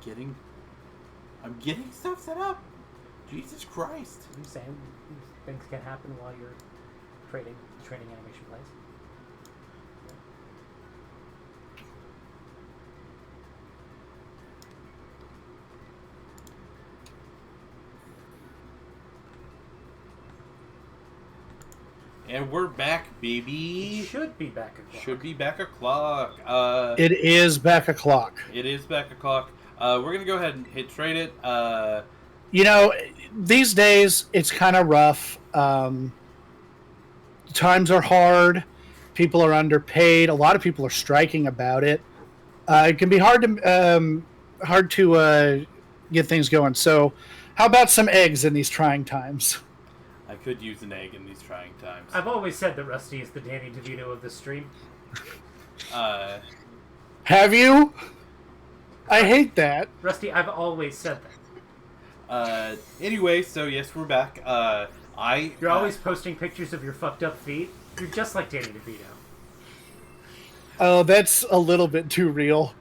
I'm getting stuff set up. Jesus Christ. I'm saying things can happen while you're trading animation plays. And we're back, baby. Should be back o'clock. Should be back o'clock. It is back o'clock. It is back o'clock. We're going to go ahead and hit trade it. These days, it's kind of rough. Times are hard. People are underpaid. A lot of people are striking about it. It can be hard to get things going. So, how about some eggs in these trying times? I could use an egg in these trying times. I've always said that Rusty is the Danny DeVito of the stream. Have you? I hate that. Rusty, I've always said that. Anyway, so yes, we're back. You're always posting pictures of your fucked up feet. You're just like Danny DeVito. Oh, that's a little bit too real.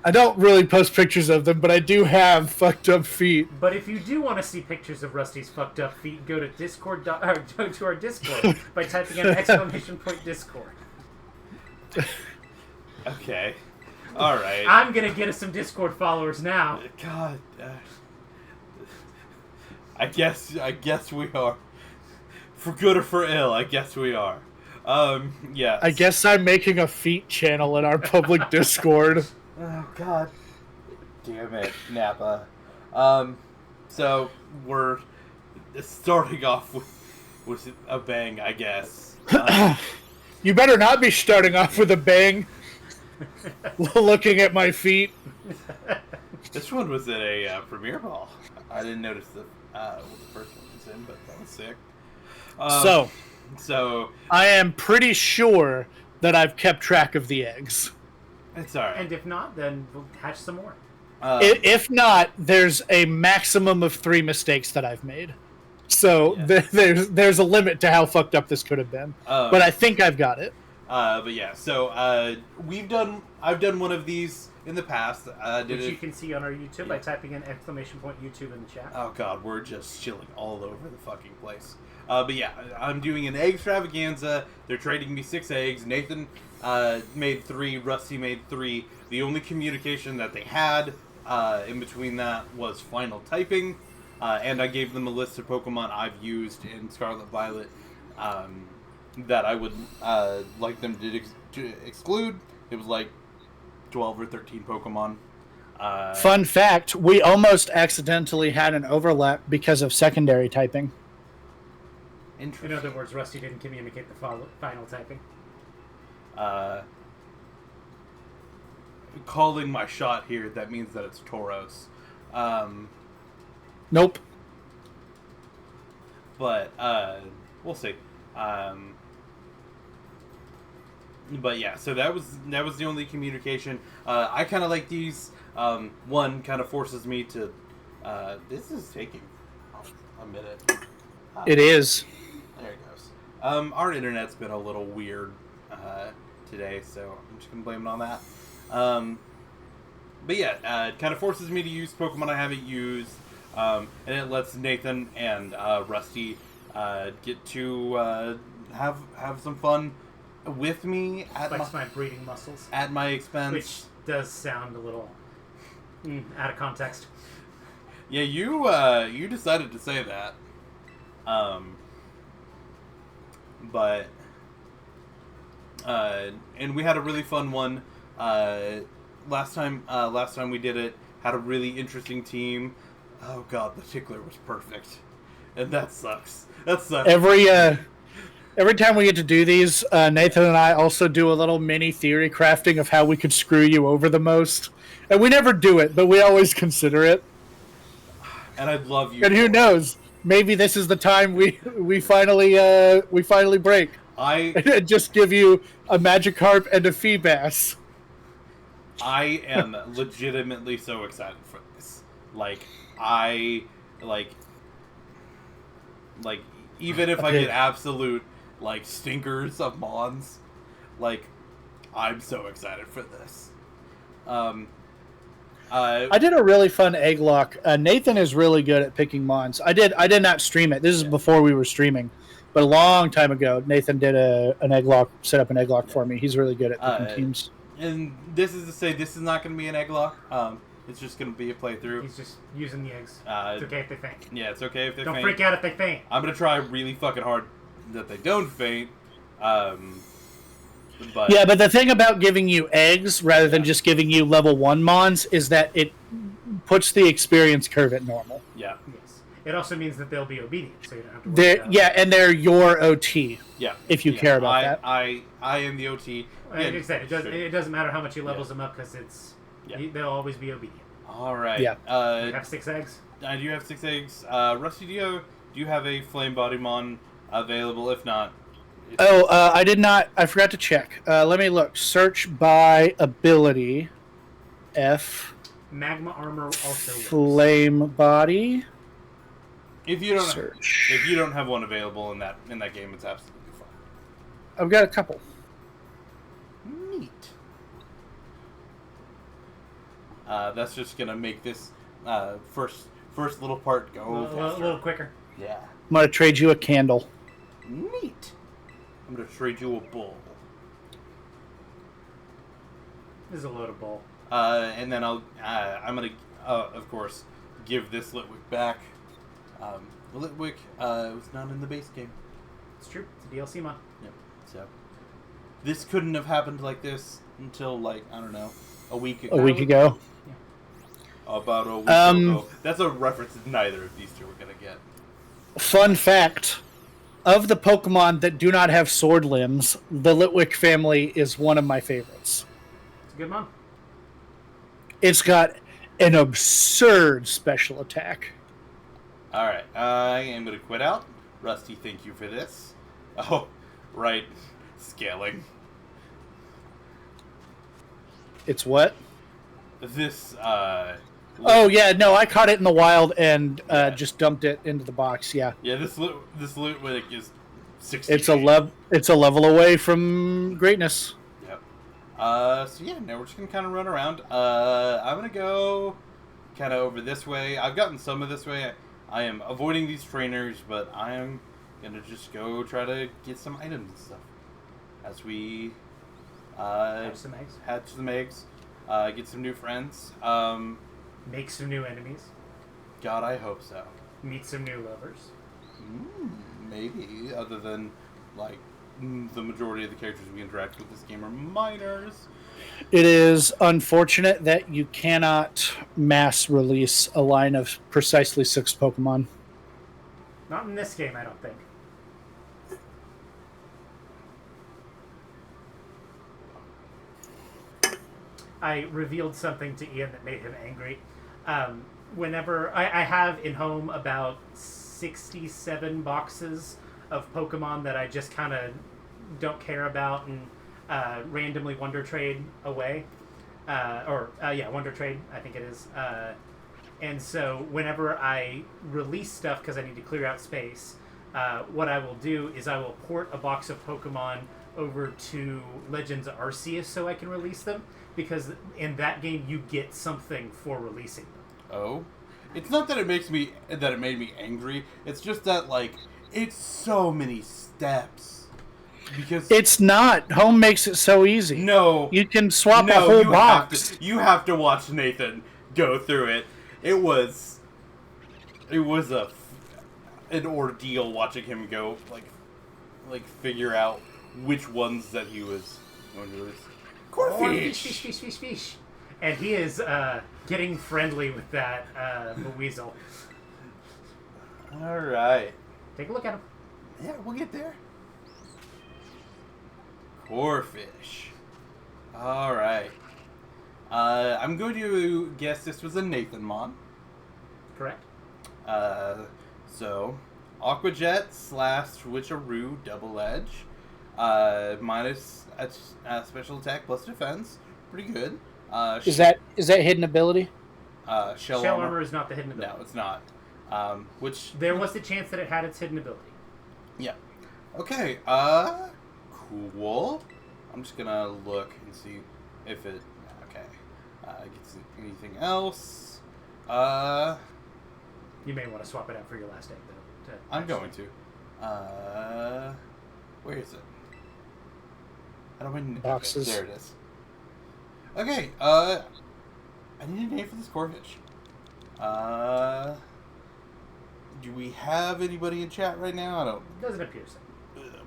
I don't really post pictures of them, but I do have fucked up feet. But if you do want to see pictures of Rusty's fucked up feet, go to go to our Discord by typing in !Discord. Okay. All right. I'm gonna get us some Discord followers now. God. I guess we are. For good or for ill, I guess we are. Yeah. I guess I'm making a feet channel in our public Discord. Oh, God. Damn it, Nappa. So, we're starting off with a bang, I guess. You better not be starting off with a bang. Looking at my feet. This one was at a premiere ball. I didn't notice what the first one was in, but that was sick. So I am pretty sure that I've kept track of the eggs. It's alright. And if not, then we'll hatch some more. If not, there's a maximum of 3 mistakes that I've made. So there's a limit to how fucked up this could have been. But I think I've got it. But yeah, so I've done one of these in the past. Which you can see on our YouTube by typing in !YouTube in the chat. Oh god, we're just chilling all over the fucking place. But yeah, I'm doing an Egg-Stravaganza. They're trading me 6 eggs. Nathan made 3. Rusty made 3. The only communication that they had in between that was final typing. And I gave them a list of Pokemon I've used in Scarlet Violet that I would like them to exclude. It was like 12 or 13 Pokemon. Fun fact, we almost accidentally had an overlap because of secondary typing. In other words, Rusty didn't communicate the final typing. Calling my shot here, that means that it's Tauros. Nope. But, we'll see. But yeah, so that was the only communication. I kind of like these. One kind of forces me to... this is taking a minute. It is. There it goes. Our internet's been a little weird today, so I'm just going to blame it on that. But yeah, it kind of forces me to use Pokemon I haven't used, and it lets Nathan and Rusty get to have some fun with me at my breeding muscles. At my expense. Which does sound a little out of context. Yeah, you decided to say that. But and we had a really fun one last time we did it. Had a really interesting team. Oh god, the Tickler was perfect, and that sucks. Every time we get to do these, Nathan and I also do a little mini theory crafting of how we could screw you over the most, and we never do it, but we always consider it. And I'd love you. And who knows? Maybe this is the time we finally break. I just give you a Magikarp and a Feebas. I am legitimately so excited for this. Even if I get absolute stinkers of Mons, I'm so excited for this. I did a really fun egg lock. Nathan is really good at picking mons. I did not stream it. This is before we were streaming, but a long time ago, Nathan did an egg lock, set up an egg lock for me. He's really good at picking teams. And this is to say, this is not going to be an egg lock. It's just going to be a playthrough. He's just using the eggs. It's okay if they faint. Yeah, it's okay if they faint. Don't freak out if they faint. I'm going to try really fucking hard that they don't faint. But the thing about giving you eggs rather than just giving you level 1 mons is that it puts the experience curve at normal. Yeah. Yes. It also means that they'll be obedient, so you don't have to worry about it. And they're your OT. Yeah. If you care about that. I am the OT. Like I said, it doesn't matter how much he levels them up because they'll always be obedient. All right. Yeah. You have 6 eggs? I do have 6 eggs. Rusty, do you have a Flame Body Mon available? If not... I did not. I forgot to check. Let me look. Search by ability. F. Magma Armor also works. Flame Body. If you don't Search. If you don't have one available in that game, it's absolutely fine. I've got a couple. Neat. That's just gonna make this first little part go a little quicker. Yeah. I'm gonna trade you a candle. Neat. I'm gonna trade you a bull. This is a load of bull. And then I'm gonna, of course, give this Litwick back. Litwick was not in the base game. It's true. It's a DLC mod. Yep. So this couldn't have happened like this until I don't know, a week ago. A week ago. About a week ago. That's a reference that neither of these two are gonna get. Fun fact. Of the Pokemon that do not have sword limbs, the Litwick family is one of my favorites. It's a good mod. It's got an absurd special attack. Alright, I am going to quit out. Rusty, thank you for this. Oh, right. Scaling. It's what? This, Oh, yeah, no, I caught it in the wild and just dumped it into the box, yeah. Yeah, this Litwick is 60. It's a level away from greatness. Yep. So yeah, now we're just going to kind of run around. I'm going to go kind of over this way. I've gotten some of this way. I am avoiding these trainers, but I am going to just go try to get some items and stuff. As we Hatch some eggs. Get some new friends. Make some new enemies. God, I hope so. Meet some new lovers. Maybe, other than, the majority of the characters we interact with this game are minors. It is unfortunate that you cannot mass release a line of precisely 6 Pokemon. Not in this game, I don't think. I revealed something to Ian that made him angry. Whenever I have in home about 67 boxes of Pokemon that I just kind of don't care about and randomly Wonder Trade away. Wonder Trade, I think it is. And so whenever I release stuff because I need to clear out space, what I will do is I will port a box of Pokemon over to Legends Arceus so I can release them, because in that game you get something for releasing them. Oh? It's not that it made me angry. It's just that, it's so many steps. Because it's not. Home makes it so easy. No. You can swap a whole box. You have to watch Nathan go through it. It was an ordeal watching him go, figure out which ones that he was going to release. Fish. And he is getting friendly with that Weasel. Alright. Take a look at him. Yeah, we'll get there. Corfish. Alright. I'm going to guess this was a Nathan Mon. Correct. So, Aqua Jet / Switcheroo Double Edge. Minus special attack plus defense. Pretty good. Is that hidden ability? Shell armor is not the hidden ability. No, it's not. Which there was the chance that it had its hidden ability. Yeah. Okay. Cool. I'm just gonna look and see if it. Okay. Gets anything else? You may want to swap it out for your last egg, though. I'm going to. Where is it? I don't mean Boxes. Okay, there it is. Okay. I need a name for this corfish. Do we have anybody in chat right now? I don't. Doesn't appear so.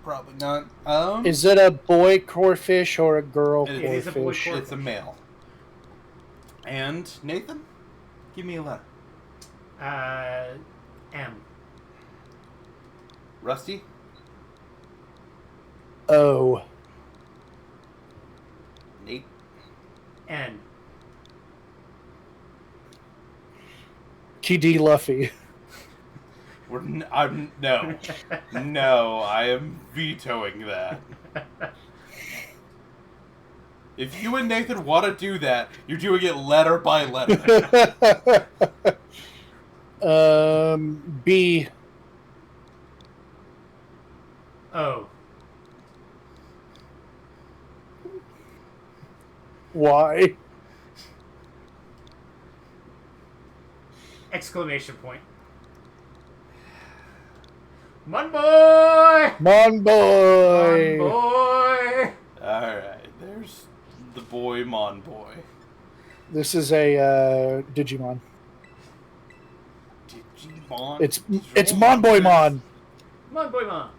Probably not. Is it a boy corfish or a girl It corfish? is a boy corfish. It's a male. And Nathan, give me a letter. M. Rusty. O. Nate. N. TD Luffy. I'm no, no. I am vetoing that. If you and Nathan want to do that, you're doing it letter by letter. B. O. Y. Exclamation point. Mon boy! Mon boy. Mon boy! Alright, there's the boy, Mon boy. This is a Digimon. Digimon? It's Mon Boy Mon. Mon boy, mon.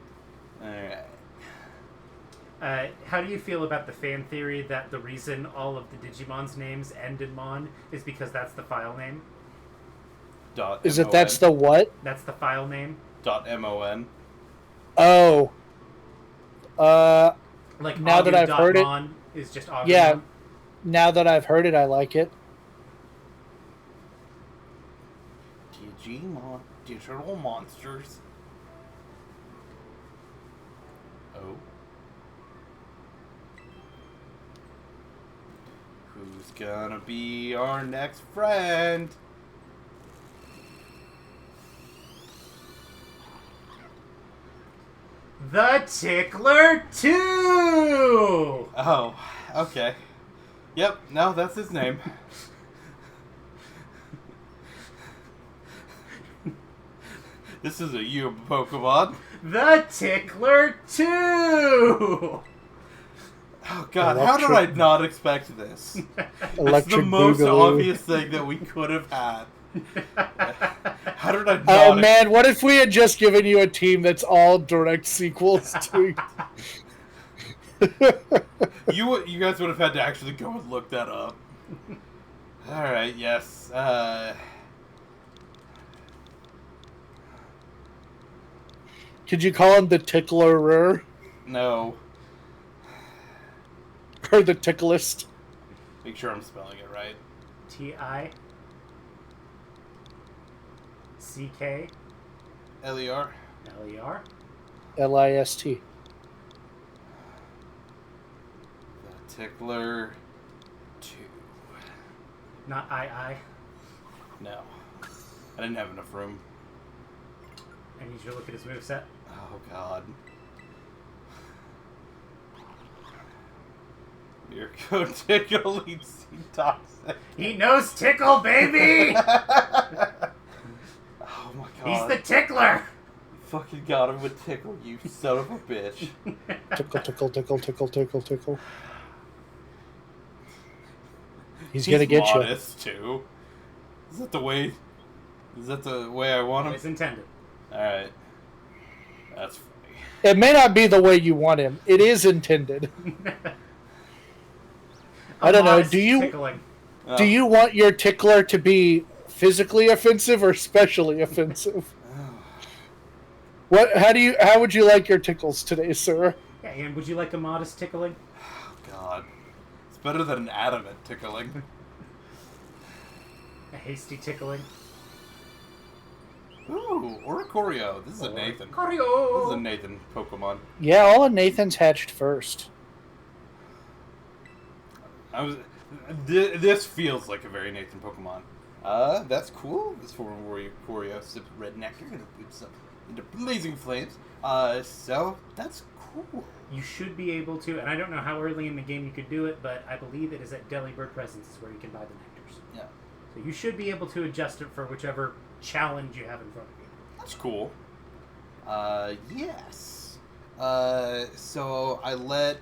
Alright. How do you feel about the fan theory that the reason all of the Digimon's names end in Mon is because that's the file name? Is it that's the what? That's the file name? .mon. Oh. Like Now that I've heard it, Mon is just Agumon? yeah. Now that I've heard it, I like it. Digimon. Digital monsters. Oh. Who's gonna be our next friend? The Tickler 2! Oh, okay. Yep, no, that's his name. This is a you Pokemon. The Tickler 2! Oh god, how did I not expect this? It's the Electric most Boogaloo. obvious thing that we could have had. How did I not? Oh man, what if we had just given you a team that's all direct sequels to? You guys would have had to actually go and look that up. All right, yes. Could you call him the Ticklerer No. or the Ticklist? Make sure I'm spelling it right. Tickler Ler. Ler. List. The Tickler 2. Not I. No. I didn't have enough room. I need you to look at his moveset. Oh god. Mirko Tickle eats toxic. He knows Tickle, baby! Oh my god. He's the Tickler! Fucking got him with Tickle, you son of a bitch. Tickle, tickle, tickle, tickle, tickle, tickle. He's gonna get you. modest too. Is that the way? Is that the way I want him? It's intended. All right. That's funny. It may not be the way you want him. It is intended. I don't know. Modest Do you tickling. Oh. do you want your tickler to be physically offensive or specially offensive? What? How would you like your tickles today, sir? Yeah, and would you like a modest tickling? Oh god. It's better than an adamant tickling. A hasty tickling? Ooh, Oricorio. This is a Nathan. This is a Corio! Nathan Pokemon. Yeah, all of Nathan's hatched first. This feels like a very Nathan Pokemon. That's cool. This former warrior sips red nectar and whips up into blazing flames. So that's cool. You should be able to, and I don't know how early in the game you could do it, but I believe it is at Delibird Presence is where you can buy the nectars. Yeah. So you should be able to adjust it for whichever challenge you have in front of you. That's cool. Yes. So I let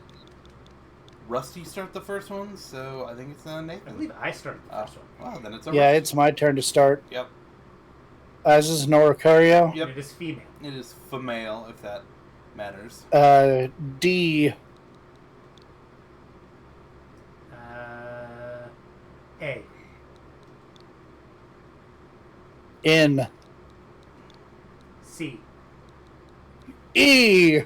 Rusty start the first one, so I think it's Nathan. I believe I started the first one. Well, then it's Yeah, Rusty. it's my turn to start. Yep. This is Noricario. Yep. And it is female. It is female, if that matters. D. A. N. C. E.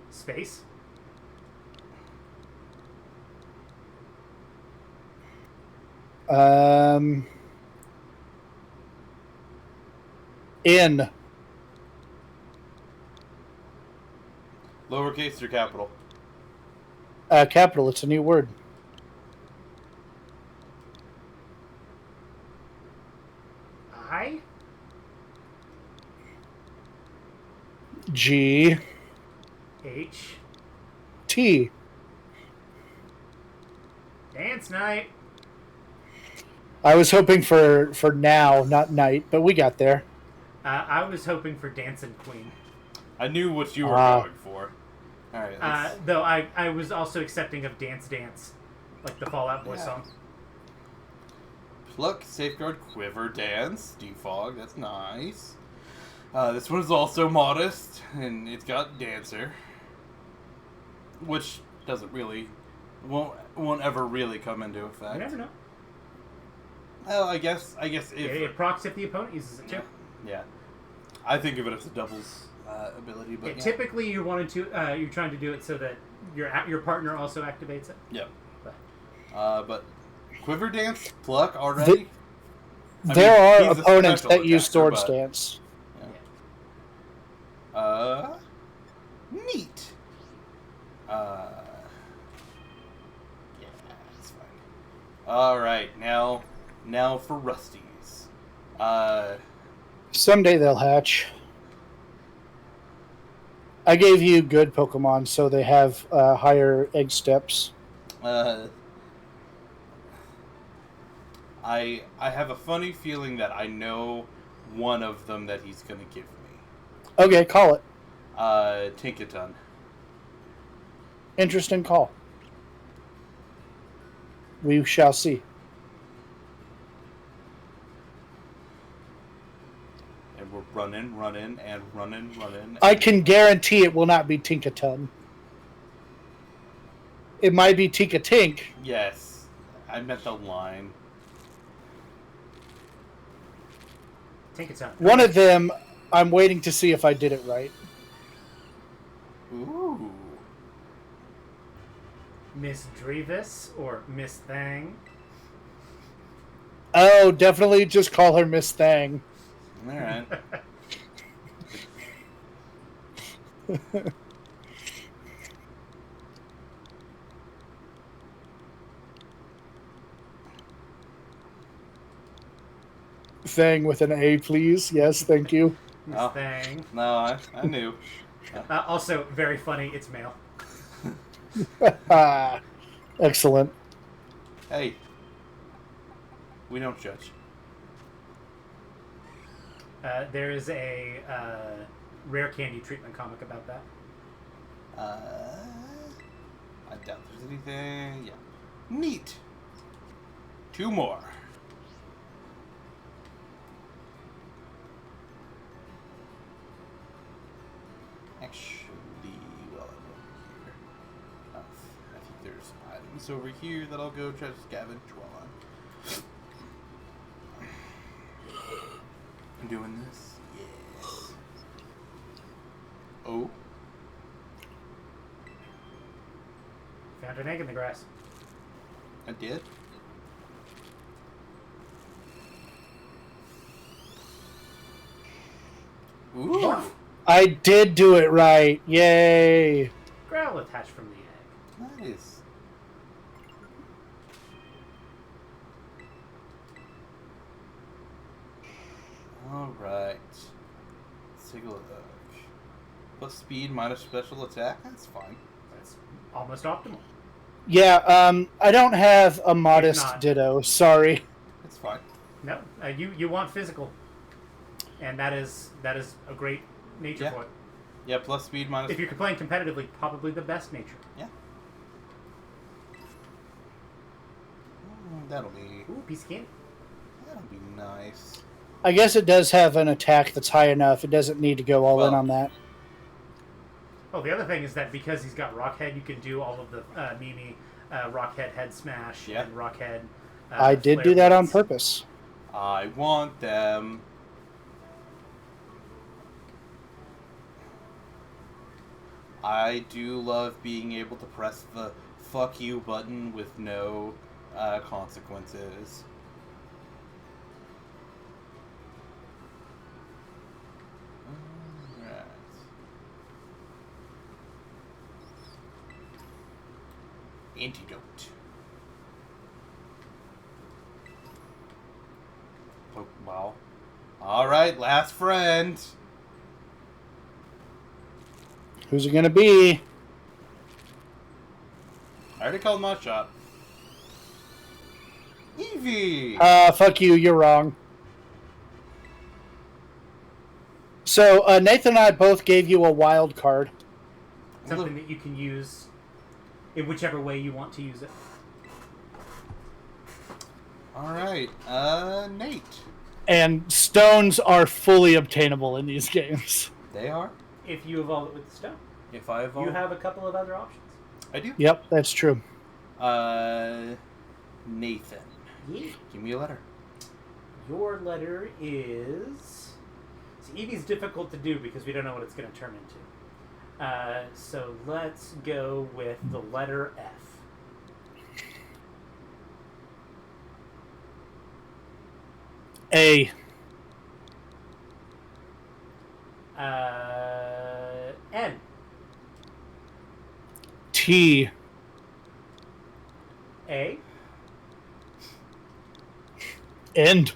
Space. N. Lowercase or capital? Capital. It's a new word. I. G. H. T. Dance night. I was hoping for now, not night, but we got there. I was hoping for Dancing Queen. I knew what you were going for. All right. Though I was also accepting of Dance Dance, like the Fall Out Boy song. Pluck, Safeguard, Quiver, Dance, Defog. That's nice. This one is also modest, and it's got Dancer, which doesn't really, won't ever really come into effect. You never know. Well, I guess if It procs if the opponent uses it too. Yeah. I think of it as a doubles ability, but Typically, you're trying to do it so that your partner also activates it. Yep. But But Quiver Dance, Pluck already. There are he's a opponents special that use attacker, Sword but- Stance. Neat. Yeah, that's fine. All right, now for Rusty's. Someday they'll hatch. I gave you good Pokemon, so they have higher egg steps. I have a funny feeling that I know one of them that he's gonna give me. Okay, call it. Tinkaton. Interesting call. We shall see. And we're running. I can guarantee it will not be Tinkaton. It might be Tinkatink. Yes, I meant the line. Tinkaton. One of them, I'm waiting to see if I did it right. Ooh. Miss Drevis or Miss Thang. Oh, definitely just call her Miss Thang. All right. Thang with an A, please. Yes, thank you. Miss Oh. Thang. No, I knew. Also, very funny. It's male. Excellent. Hey, we don't judge. There is a rare candy treatment comic about that. I doubt there's anything. Yeah. Neat. 2 more. Actually, well, over here. I think there's some items over here that I'll go try to scavenge while I'm doing this. Yes. Oh. Found an egg in the grass. I did. Ooh. I did do it right. Yay. Growl attached from the egg. Nice. Alright. Let's take a look. Plus speed minus special attack? That's fine. That's almost optimal. Yeah, I don't have a If modest not- ditto. Sorry. That's fine. No, you want physical, and that is a great nature Yeah. for it. Yeah, plus speed minus... If you're playing competitively, probably the best nature. Yeah. That'll be... Ooh, piece of candy. That'll be nice. I guess it does have an attack that's high enough. It doesn't need to go all in Well- on that. Oh, the other thing is that because he's got Rockhead, you can do all of the Mimi Rockhead head smash Yeah. and Rockhead. I did flare do that on blades. purpose. I want them. I do love being able to press the fuck you button with no consequences. Alright. Antidote. Oh, wow. Alright, last friend. Who's it going to be? I already called my shot. Evie! Fuck you. You're wrong. So, Nathan and I both gave you a wild card. Something that you can use in whichever way you want to use it. Alright, Nate. And stones are fully obtainable in these games. They are? If you evolve it with the stone, If I evolve. you have a couple of other options. I do. Yep, that's true. Nathan. Yeah. Give me a letter. Your letter is... So Eevee's difficult to do because we don't know what it's going to turn into. So let's go with the letter F. A. N. T. A. End.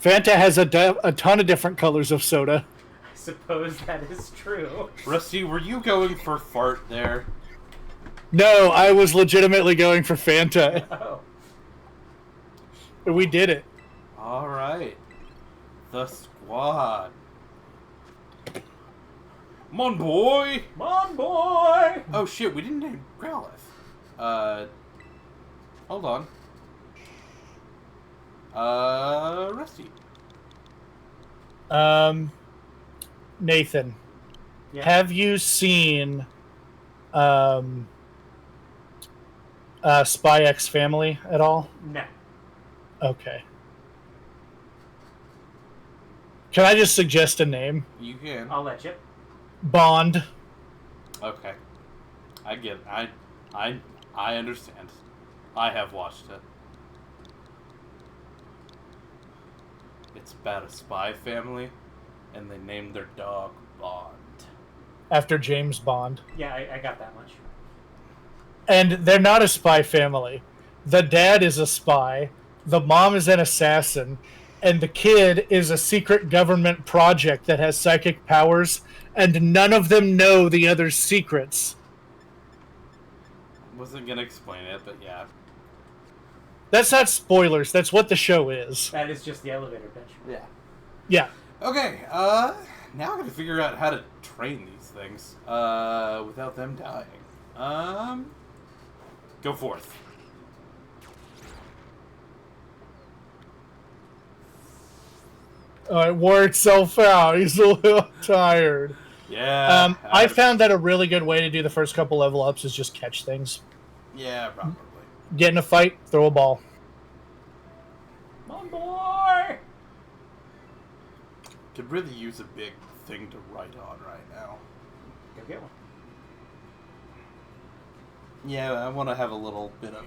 Fanta has a ton of different colors of soda. I suppose that is true. Rusty, were you going for fart there? No, I was legitimately going for Fanta. Oh. We did it. Alright. The squad. Come on, boy! Come on, boy! Oh shit, we didn't name Growlithe. Hold on. Rusty. Nathan, Yeah. have you seen Spy X Family at all? No. Okay. Can I just suggest a name? You can. I'll let you. Bond. Okay. I get it. I understand. I have watched it. It's about a spy family, and they named their dog Bond. After James Bond. Yeah, I got that much. And they're not a spy family. The dad is a spy, the mom is an assassin, and the kid is a secret government project that has psychic powers, and none of them know the other's secrets. Wasn't gonna explain it, but yeah. That's not spoilers, that's what the show is. That is just the elevator pitch. Yeah. Yeah. Okay, now I gotta figure out how to train these things, without them dying. Go forth. It wore itself out. He's a little tired. Yeah. I found that a really good way to do the first couple level ups is just catch things. Yeah, probably. Get in a fight, throw a ball. Come on, boy! Could really use a big thing to write on right now. Go get one. Yeah, I want to have a little bit of...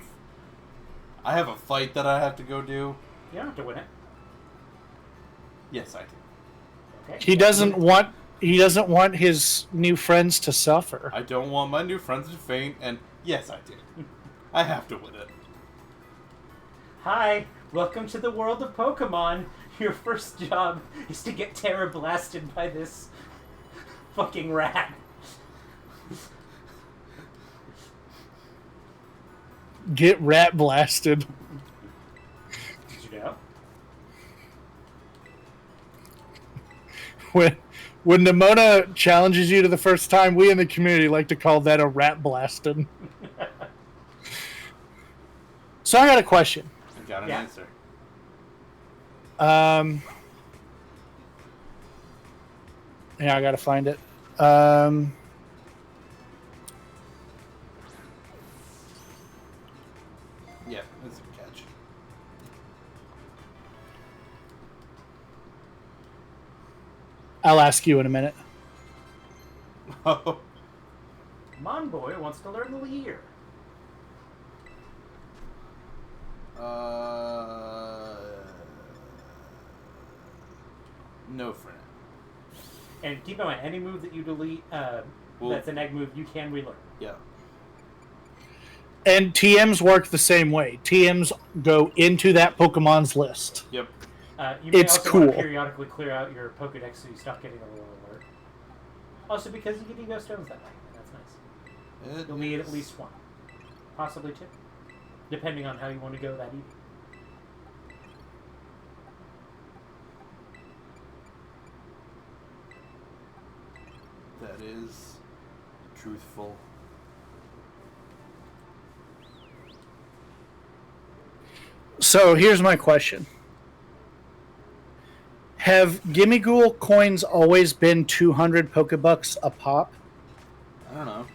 I have a fight that I have to go do. You don't have to win it. Yes, I do. Okay. He doesn't want He doesn't want his new friends to suffer. I don't want my new friends to faint, and yes, I did. I have to win it. Hi, welcome to the world of Pokemon. Your first job is to get Terra blasted by this fucking rat. Get rat blasted. Did you know? When Nimona challenges you to the first time, we in the community like to call that a rat blasted. So I got a question. I got an answer. Yeah, I gotta find it. Yeah, that's a catch. I'll ask you in a minute. Oh. Monboy wants to learn the Leer. No for now. And keep in mind, any move that you delete that's an egg move, you can relearn. Yeah. And TMs work the same way. TMs go into that Pokemon's list. Yep. You may It's also cool. want to periodically clear out your Pokedex so you stop getting a little alert. Also, because you get Ego Stones that way, and that's nice. You'll need at least one. Possibly two. Depending on how you want to go that evening. That is truthful. So here's my question. Have Gimmighoul coins always been 200 Pokebucks a pop? I don't know.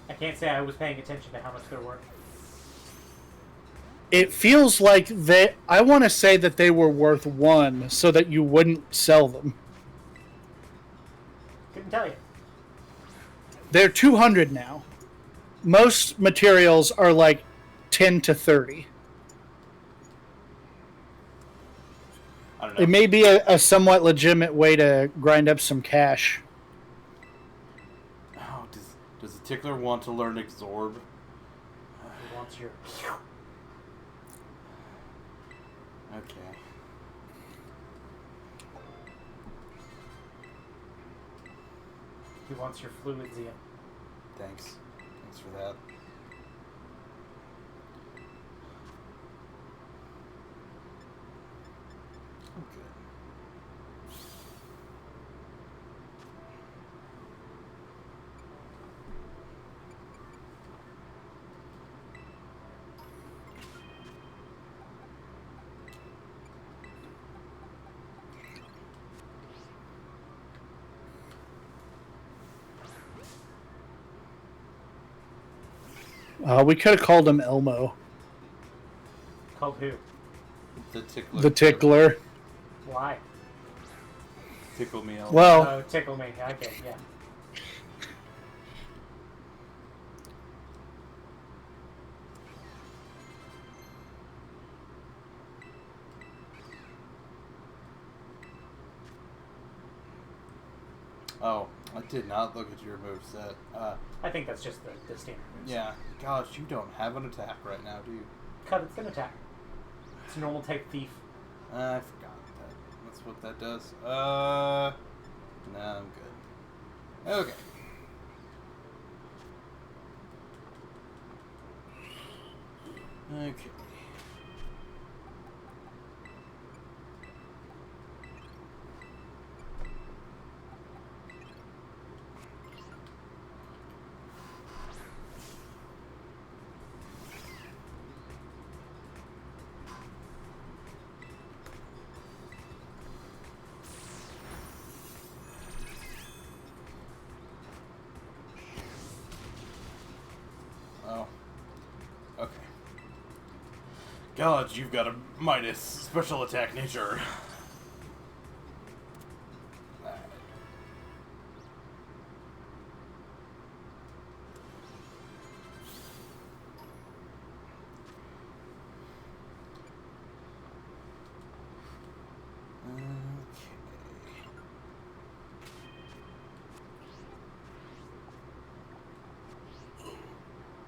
I can't say I was paying attention to how much they're worth. It feels like I want to say that they were worth 1 so that you wouldn't sell them. Couldn't tell you. They're 200 now. Most materials are like 10 to 30. I don't know. It may be a somewhat legitimate way to grind up some cash. Oh, does the Tickler want to learn Absorb? He wants your... Okay. He wants your fluids in. Thanks. Thanks for that. Okay. We could have called him Elmo. Called who? The Tickler. The Tickler. Why? Tickle me out. Well, Oh, tickle me. Okay, yeah. Oh, I did not look at your moveset. I think that's just the standard moves. Yeah. Gosh, you don't have an attack right now, do you? Cut, it's an attack. It's a normal type thief. I forgot that. That's what that does. Nah, I'm good. Okay. Okay. Oh. Okay. God, you've got a minus special attack nature. Alright. Okay.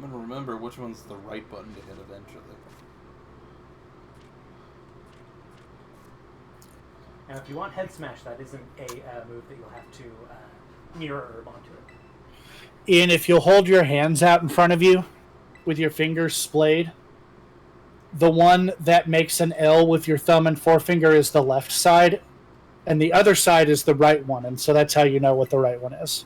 I'm gonna remember which one's the right button to hit eventually. Now, if you want head smash, that isn't a move that you'll have to mirror herb onto it. Ian, if you'll hold your hands out in front of you with your fingers splayed, the one that makes an L with your thumb and forefinger is the left side, and the other side is the right one, and so that's how you know what the right one is.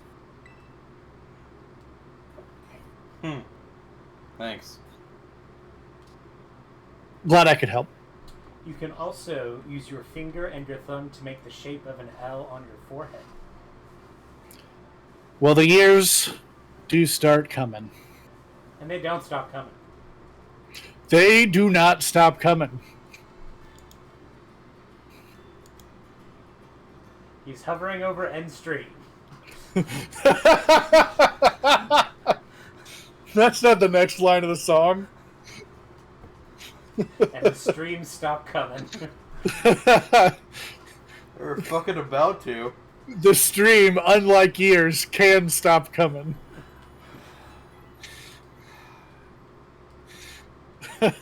Thanks. Glad I could help. You can also use your finger and your thumb to make the shape of an L on your forehead. Well, the years do start coming. And they don't stop coming. They do not stop coming. He's hovering over N Street. That's not the next line of the song. And the streams stop coming. We're fucking about to. The stream, unlike years, can stop coming. Did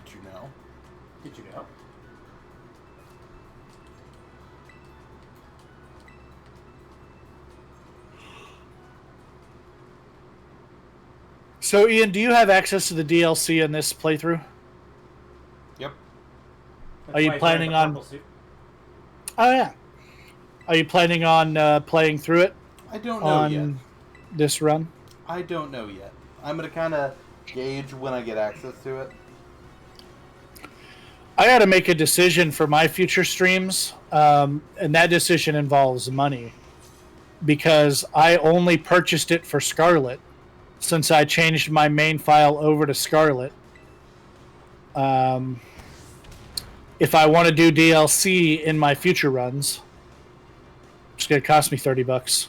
you know? Did you know? So, Ian, do you have access to the DLC in this playthrough? Yep. That's Are you why he's planning wearing on- the purple suit. Oh, yeah. Are you planning on playing through it I don't know yet. on this run? I don't know yet. I'm gonna kind of gauge when I get access to it. I got to make a decision for my future streams, and that decision involves money. Because I only purchased it for Scarlet, since I changed my main file over to Scarlet. If I want to do DLC in my future runs, it's going to cost me $30.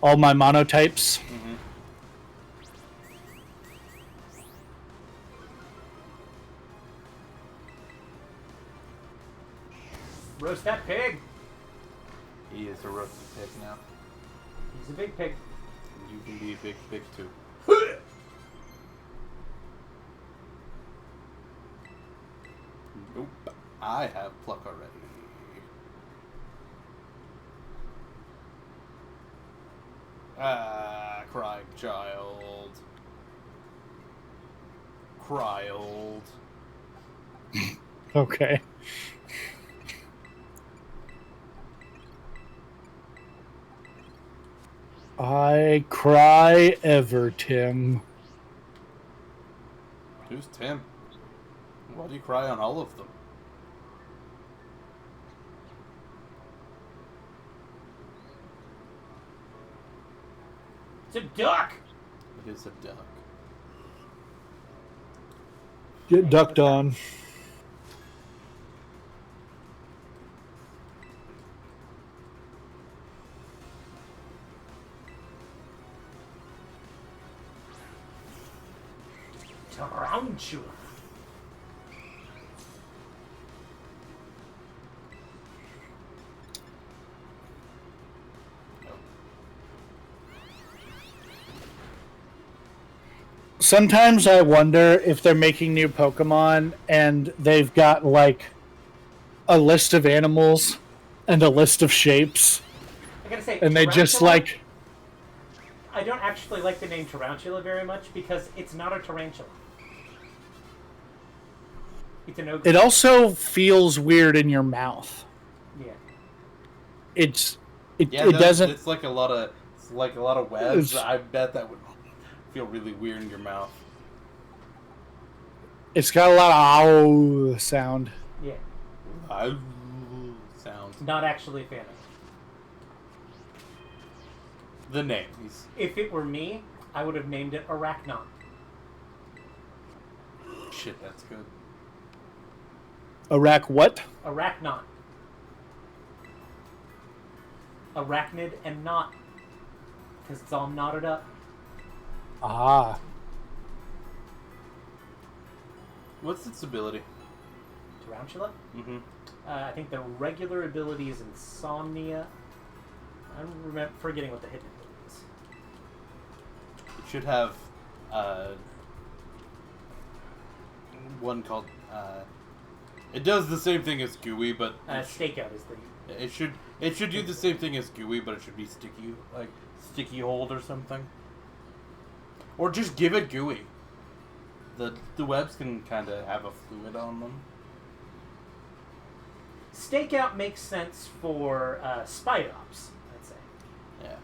All my monotypes. Mm-hmm. Roast that pig. He is a roasted pig now. He's a big pig. And you can be a big pig too. Nope. I have pluck already. Ah, cry child. Cry-old. Okay. I cry ever, Tim. Who's Tim? Why do you cry on all of them? It's a duck. It is a duck. Get ducked on. Tarantula. Sometimes I wonder if they're making new Pokemon and they've got like a list of animals and a list of shapes, I gotta say, and they just tarantula, like I don't actually like the name tarantula very much because it's not a tarantula. It's an ogre. it also feels weird in your mouth. Yeah. It Yeah, doesn't. It's like a lot of webs. It's- I bet that would feel really weird in your mouth. It's got a lot of ow sound. Yeah. Sound. Not actually a fan of it. The names. If it were me, I would have named it Arachnon. Shit, that's good. Iraq what? Arachnon. Arachnid and knot. Because it's all knotted up. Ah. What's its ability? Tarantula? Mm-hmm. I think the regular ability is Insomnia. I'm forgetting what the hidden ability is. It should have one called. It does the same thing as Gooey, but Stakeout is the. It should do the same thing as Gooey, but it should be sticky, like sticky hold or something. Or just give it Gooey. The webs can kind of have a fluid on them. Stakeout makes sense for Spite Ops, I'd say. Yeah.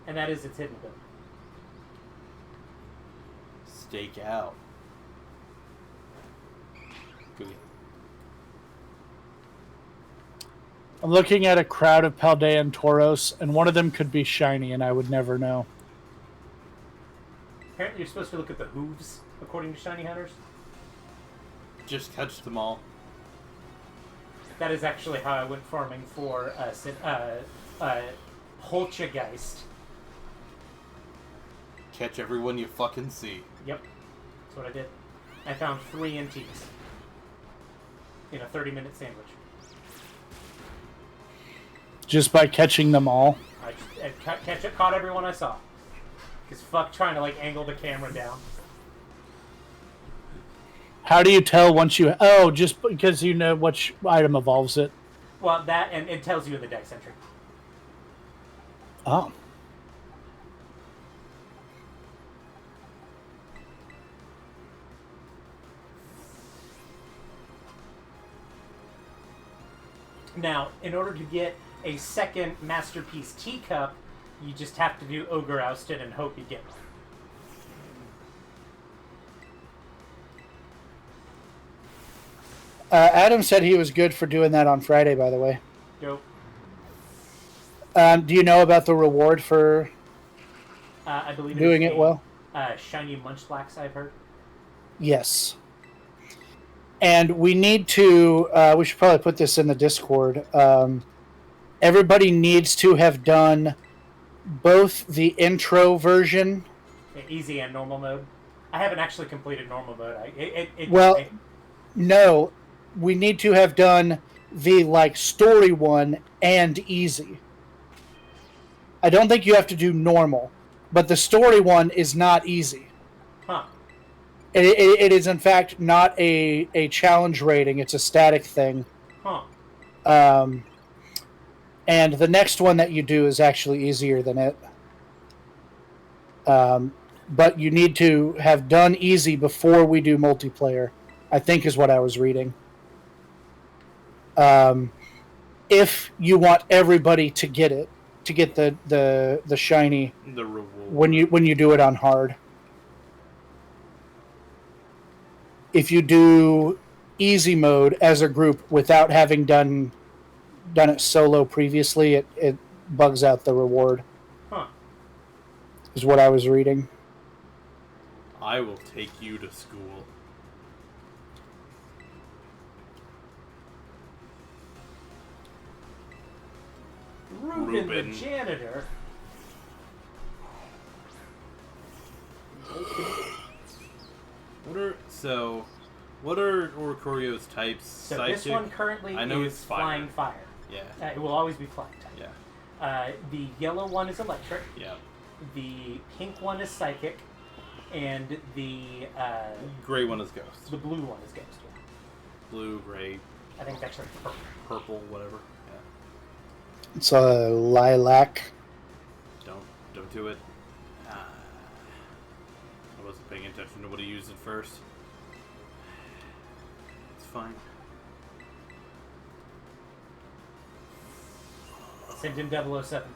And that is its hidden ability. Stake out. Gooey. I'm looking at a crowd of Paldean Tauros, and one of them could be shiny, and I would never know. Apparently you're supposed to look at the hooves, according to Shiny Hunters. Just catch them all. That is actually how I went farming for Poltergeist. Catch everyone you fucking see. Yep, that's what I did. I found 3 NTs in a 30-minute sandwich. Just by catching them all. I caught everyone I saw. Because fuck trying to like angle the camera down. How do you tell once you... Oh, just because you know which item evolves it. Well, that, and it tells you in the dex entry. Oh. Now, in order to get a second Masterpiece Teacup, you just have to do Ogre Ousted and hope you get one. Adam said he was good for doing that on Friday, by the way. Dope. Do you know about the reward for I believe doing it well? Shiny Munchlax, I've heard. Yes. And we need to... we should probably put this in the Discord. Everybody needs to have done both the intro version... Easy and normal mode. I haven't actually completed normal mode. No. We need to have done the story one and easy. I don't think you have to do normal, but the story one is not easy. Huh. It is in fact not a challenge rating. It's a static thing. Huh. And the next one that you do is actually easier than it. But you need to have done easy before we do multiplayer, I think is what I was reading. If you want everybody to get it, to get the shiny, the reward when you do it on hard. If you do easy mode as a group without having done it solo previously, it bugs out the reward. Huh. Is what I was reading. I will take you to school. Ruben the janitor. What are Oricorio's types? So Psychic? this one currently is flying fire. Yeah. It will always be flying type. Yeah. The yellow one is electric. Yeah. The pink one is psychic, and the Gray one is ghost. the blue one is ghost. Yeah. Blue, gray, I think that's like purple. purple, whatever. Yeah. It's a lilac. Don't do it. I wasn't paying attention to what he used at first. It's fine. Send in 007.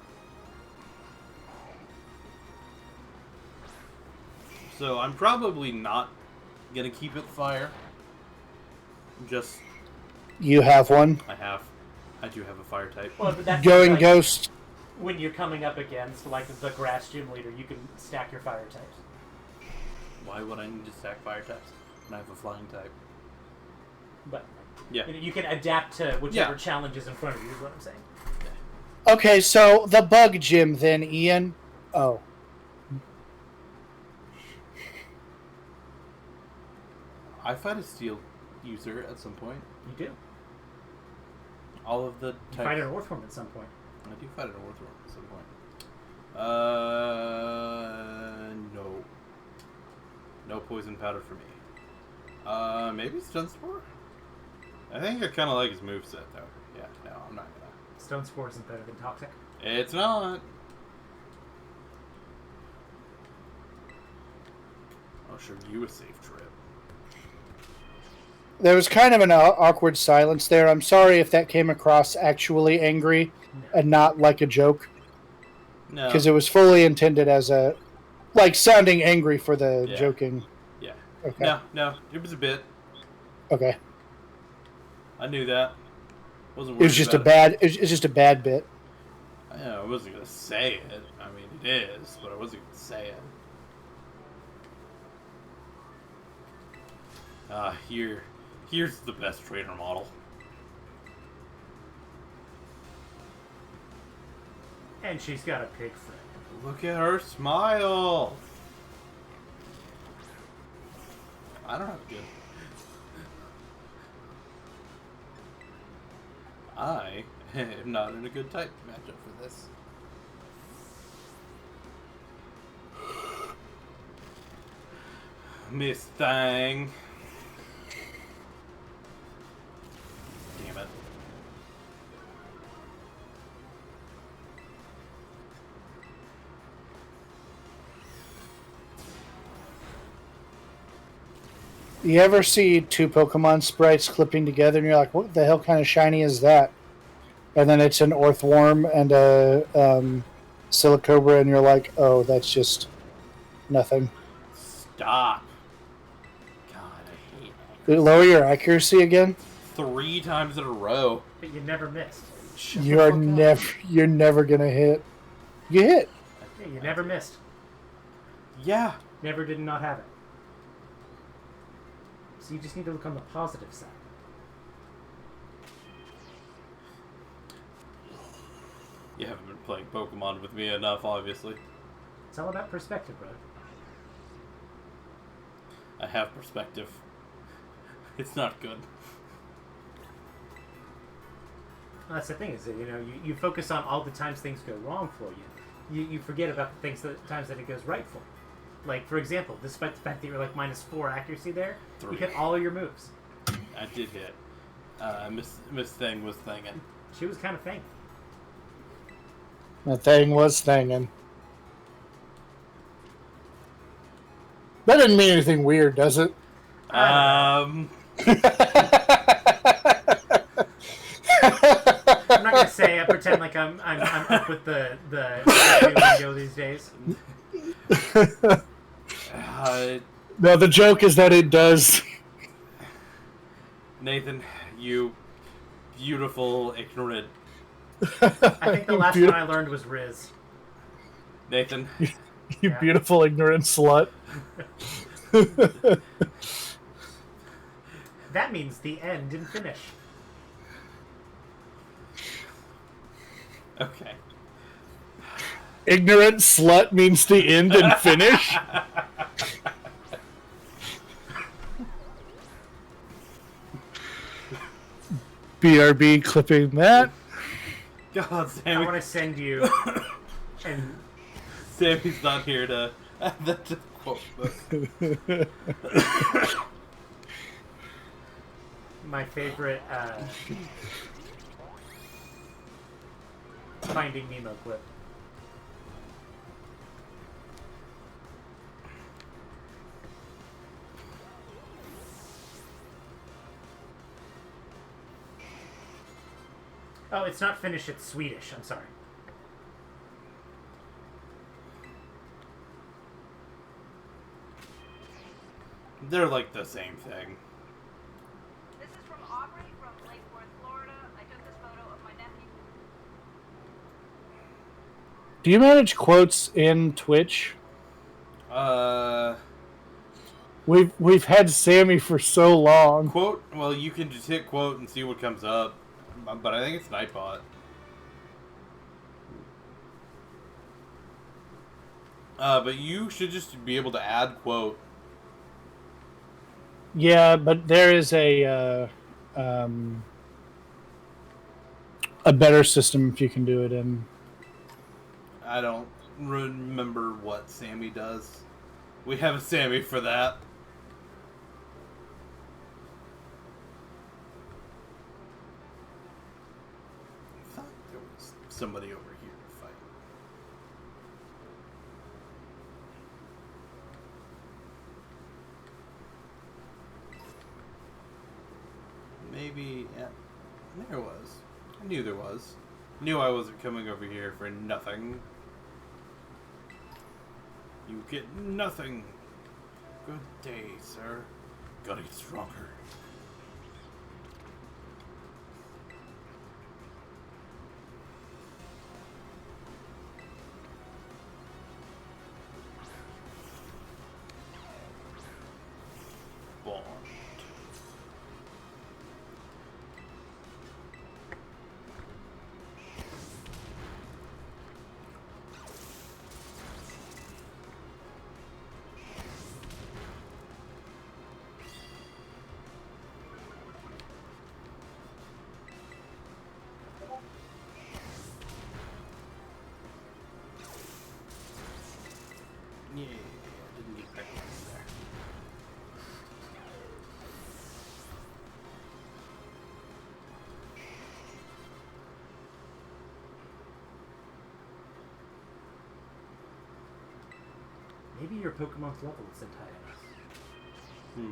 So I'm probably not gonna keep it fire. Just You have one. I do have a fire type. Well, but that's Going like ghost. when you're coming up against like the grass gym leader, you can stack your fire types. Why would I need to stack fire types when I have a flying type? But Yeah. you can adapt to whichever Yeah. challenge is in front of you. Is what I'm saying. Okay, so the bug gym then, Ian. Oh. I fight a steel user at some point. You do. All of the You types. fight an Orthworm at some point. I do fight an Orthworm at some point. No. No poison powder for me. Maybe Stun Spore? I think I kind of like his moveset, though. Yeah, no, I'm not gonna. Stone Spore isn't better than Toxic. It's not. I'll show you a safe trip. There was kind of an awkward silence there. I'm sorry if that came across actually angry and not like a joke. No. Because it was fully intended as a, like, sounding angry for the joking. Yeah. Okay. No, it was a bit. Okay. I knew that. Wasn't It worried was just about a bad. It's just a bad bit. I wasn't gonna say it. I mean, it is, but I wasn't gonna say it. Here's the best trainer model. And she's got a pig friend. Look at her smile. I don't have good. I am not in a good type matchup for this. Miss Thang. Damn it. You ever see two Pokemon sprites clipping together and you're like, what the hell kind of shiny is that? And then it's an Orthworm and a Silicobra and you're like, oh, that's just nothing. Stop. God, I hate Did it lower your accuracy again? 3 times in a row. But you never missed. You're never gonna hit. You hit. Yeah, you never missed. Yeah. Never did not have it. So you just need to look on the positive side. You haven't been playing Pokemon with me enough, obviously. It's all about perspective, brother. I have perspective. It's not good. Well, that's the thing, is that, you know, you focus on all the times things go wrong for you. You forget about the times that it goes right for you. Like, for example, despite the fact that you're like -4 accuracy there, 3. you hit all of your moves. I did hit. Miss Thing was thingin'. She was kind of thing. That thing was thinging. That didn't mean anything weird, does it? I'm not gonna say. I pretend like I'm up with the lingo these days. No, the joke is that it does. Nathan, you beautiful, ignorant. I think the last one I learned was Riz. Nathan. You beautiful, ignorant slut. That means the end and finish. Okay. Ignorant slut means the end and finish? BRB clipping that. God, I Sammy. want to send you and Sammy's not here to add that to the quote book. my favorite Finding Nemo clip. Oh, it's not Finnish, it's Swedish. I'm sorry. They're like the same thing. This is from Aubrey from Lake Worth, Florida. I took this photo of my nephew. Do you manage quotes in Twitch? We've had Sammy for so long. Quote? Well, you can just hit quote and see what comes up. But I think it's Nightbot. But you should just be able to add quote. Yeah, but there is a better system if you can do it in. I don't remember what Sammy does. We have a Sammy for that. I thought there was somebody over here to fight. Maybe, yeah, there was. I knew there was. Knew I wasn't coming over here for nothing. You get nothing. Good day, sir. Gotta get stronger. Bond. Yeah, didn't get that one there. Maybe your Pokemon's level isn't high enough.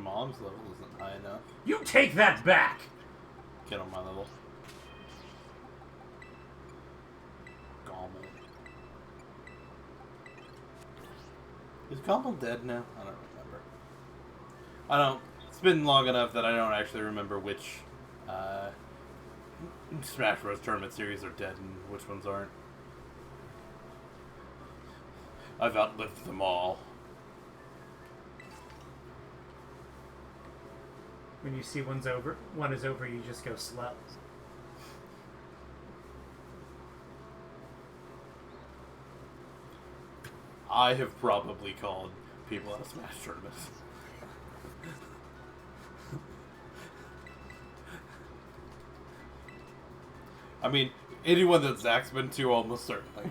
Mom's level isn't high enough. You take that back! Get on my level. Gommel. Is Gommel dead now? I don't remember. I don't. It's been long enough that I don't actually remember which Smash Bros. Tournament series are dead and which ones aren't. I've outlived them all. When you see one is over, you just go slow. I have probably called people out of Smash tournaments. I mean, anyone that Zach's been to, almost certainly.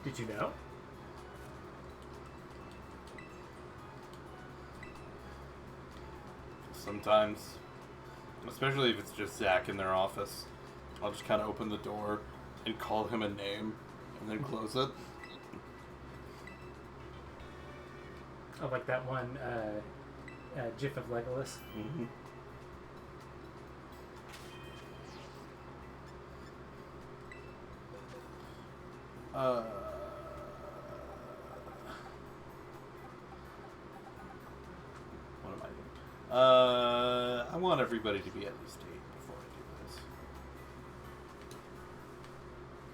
Did you know? Sometimes, especially if it's just Zach in their office, I'll just kind of open the door and call him a name and then close it. Oh, like that one GIF of Legolas. Mm-hmm. What am I doing? I want everybody to be at least 8 before I do this.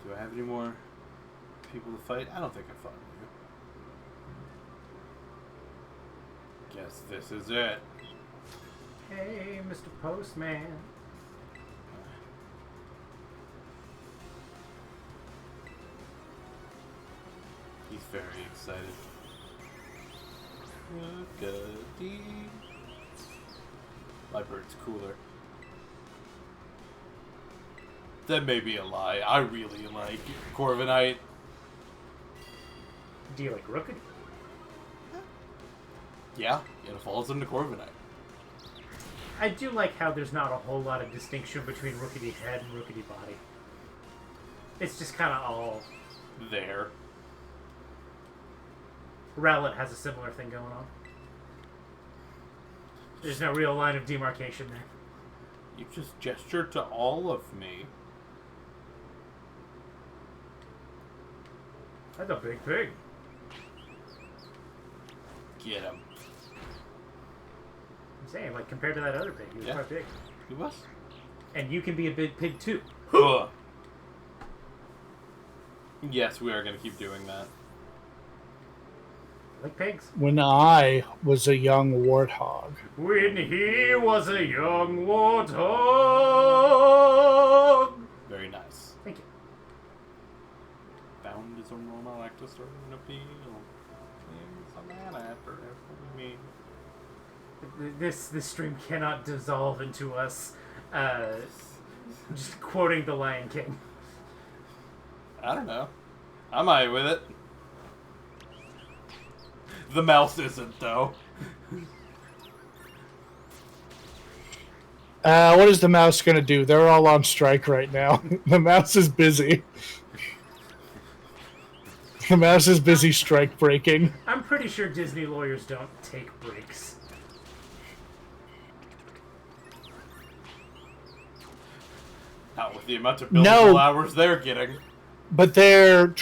Do I have any more people to fight? I don't think I fought you. Guess this is it. Hey, Mr. Postman. He's very excited. Goody. My bird's cooler. That may be a lie. I really like Corviknight. Do you like Rookity? Yeah, it falls into Corviknight. I do like how there's not a whole lot of distinction between Rookity head and Rookity body. It's just kind of all There. Rowlet has a similar thing going on. There's no real line of demarcation there. You just gestured to all of me. That's a big pig. Get him. I'm saying, like, compared to that other pig, he was quite big. He was. And you can be a big pig too. Huh. Yes, we are going to keep doing that. Like pigs. When I was a young warthog. When he was a young warthog. Very nice. Thank you. some woman like to start an appeal. It's a man after every meal. This stream cannot dissolve into us just quoting the Lion King. I don't know. I'm alright with it. The mouse isn't, though. What is the mouse going to do? They're all on strike right now. The mouse is busy. The mouse is busy strike breaking. I'm pretty sure Disney lawyers don't take breaks. Not with the amount of billable hours they're getting. But they're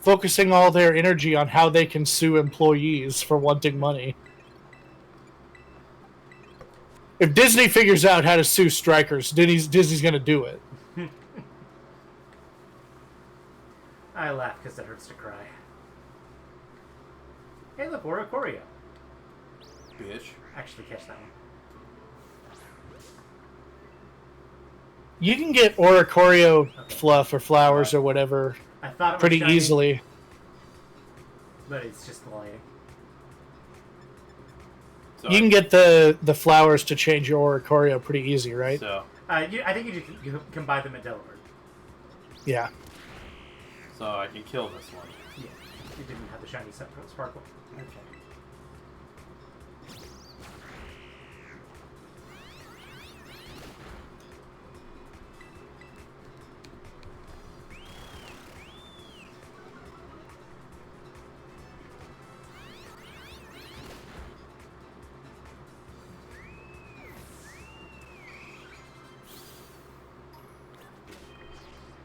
focusing all their energy on how they can sue employees for wanting money. If Disney figures out how to sue strikers, Disney's going to do it. I laugh because it hurts to cry. Hey, look, Oricorio. Bitch. Actually, catch that one. You can get Oricorio fluff or flowers or whatever I thought it was pretty shiny, easily. but it's just the lighting. So You can get the flowers to change your Oricorio pretty easy, right? So, I think you can buy them at Delaware. Yeah. so I can kill this one. Yeah, it didn't have the shiny sparkle. Okay.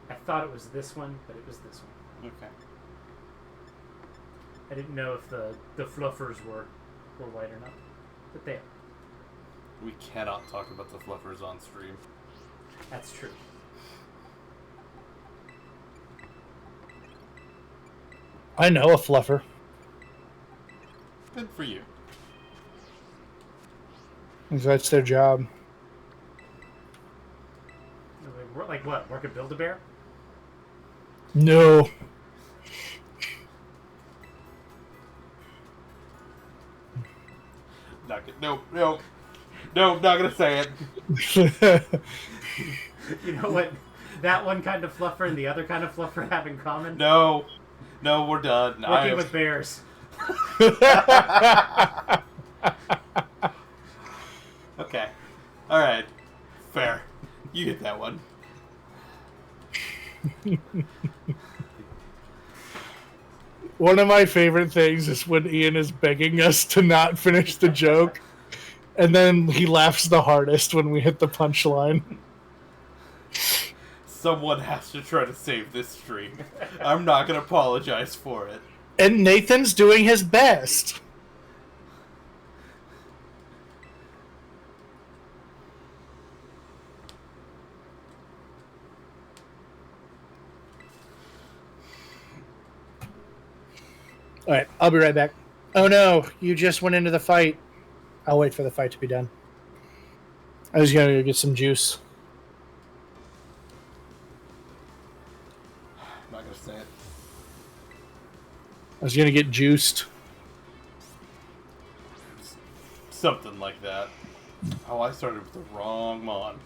I thought it was this one, but it was this one. Okay. I didn't know if the fluffers were white or not, but they are. We cannot talk about the fluffers on stream. That's true. I know a fluffer. Good for you. That's their job. Like what? Work at Build-A-Bear? No. No, not gonna say it. You know what that one kind of fluffer and the other kind of fluffer have in common? No, we're done. Working with bears. Okay. Alright. Fair. You get that one. One of my favorite things is when Ian is begging us to not finish the joke, and then he laughs the hardest when we hit the punchline. Someone has to try to save this stream. I'm not gonna apologize for it. And Nathan's doing his best. All right, I'll be right back. Oh no, you just went into the fight. I'll wait for the fight to be done. I was going to go get some juice. I'm not gonna say it. I was going to get juiced. Something like that. Oh, I started with the wrong mon.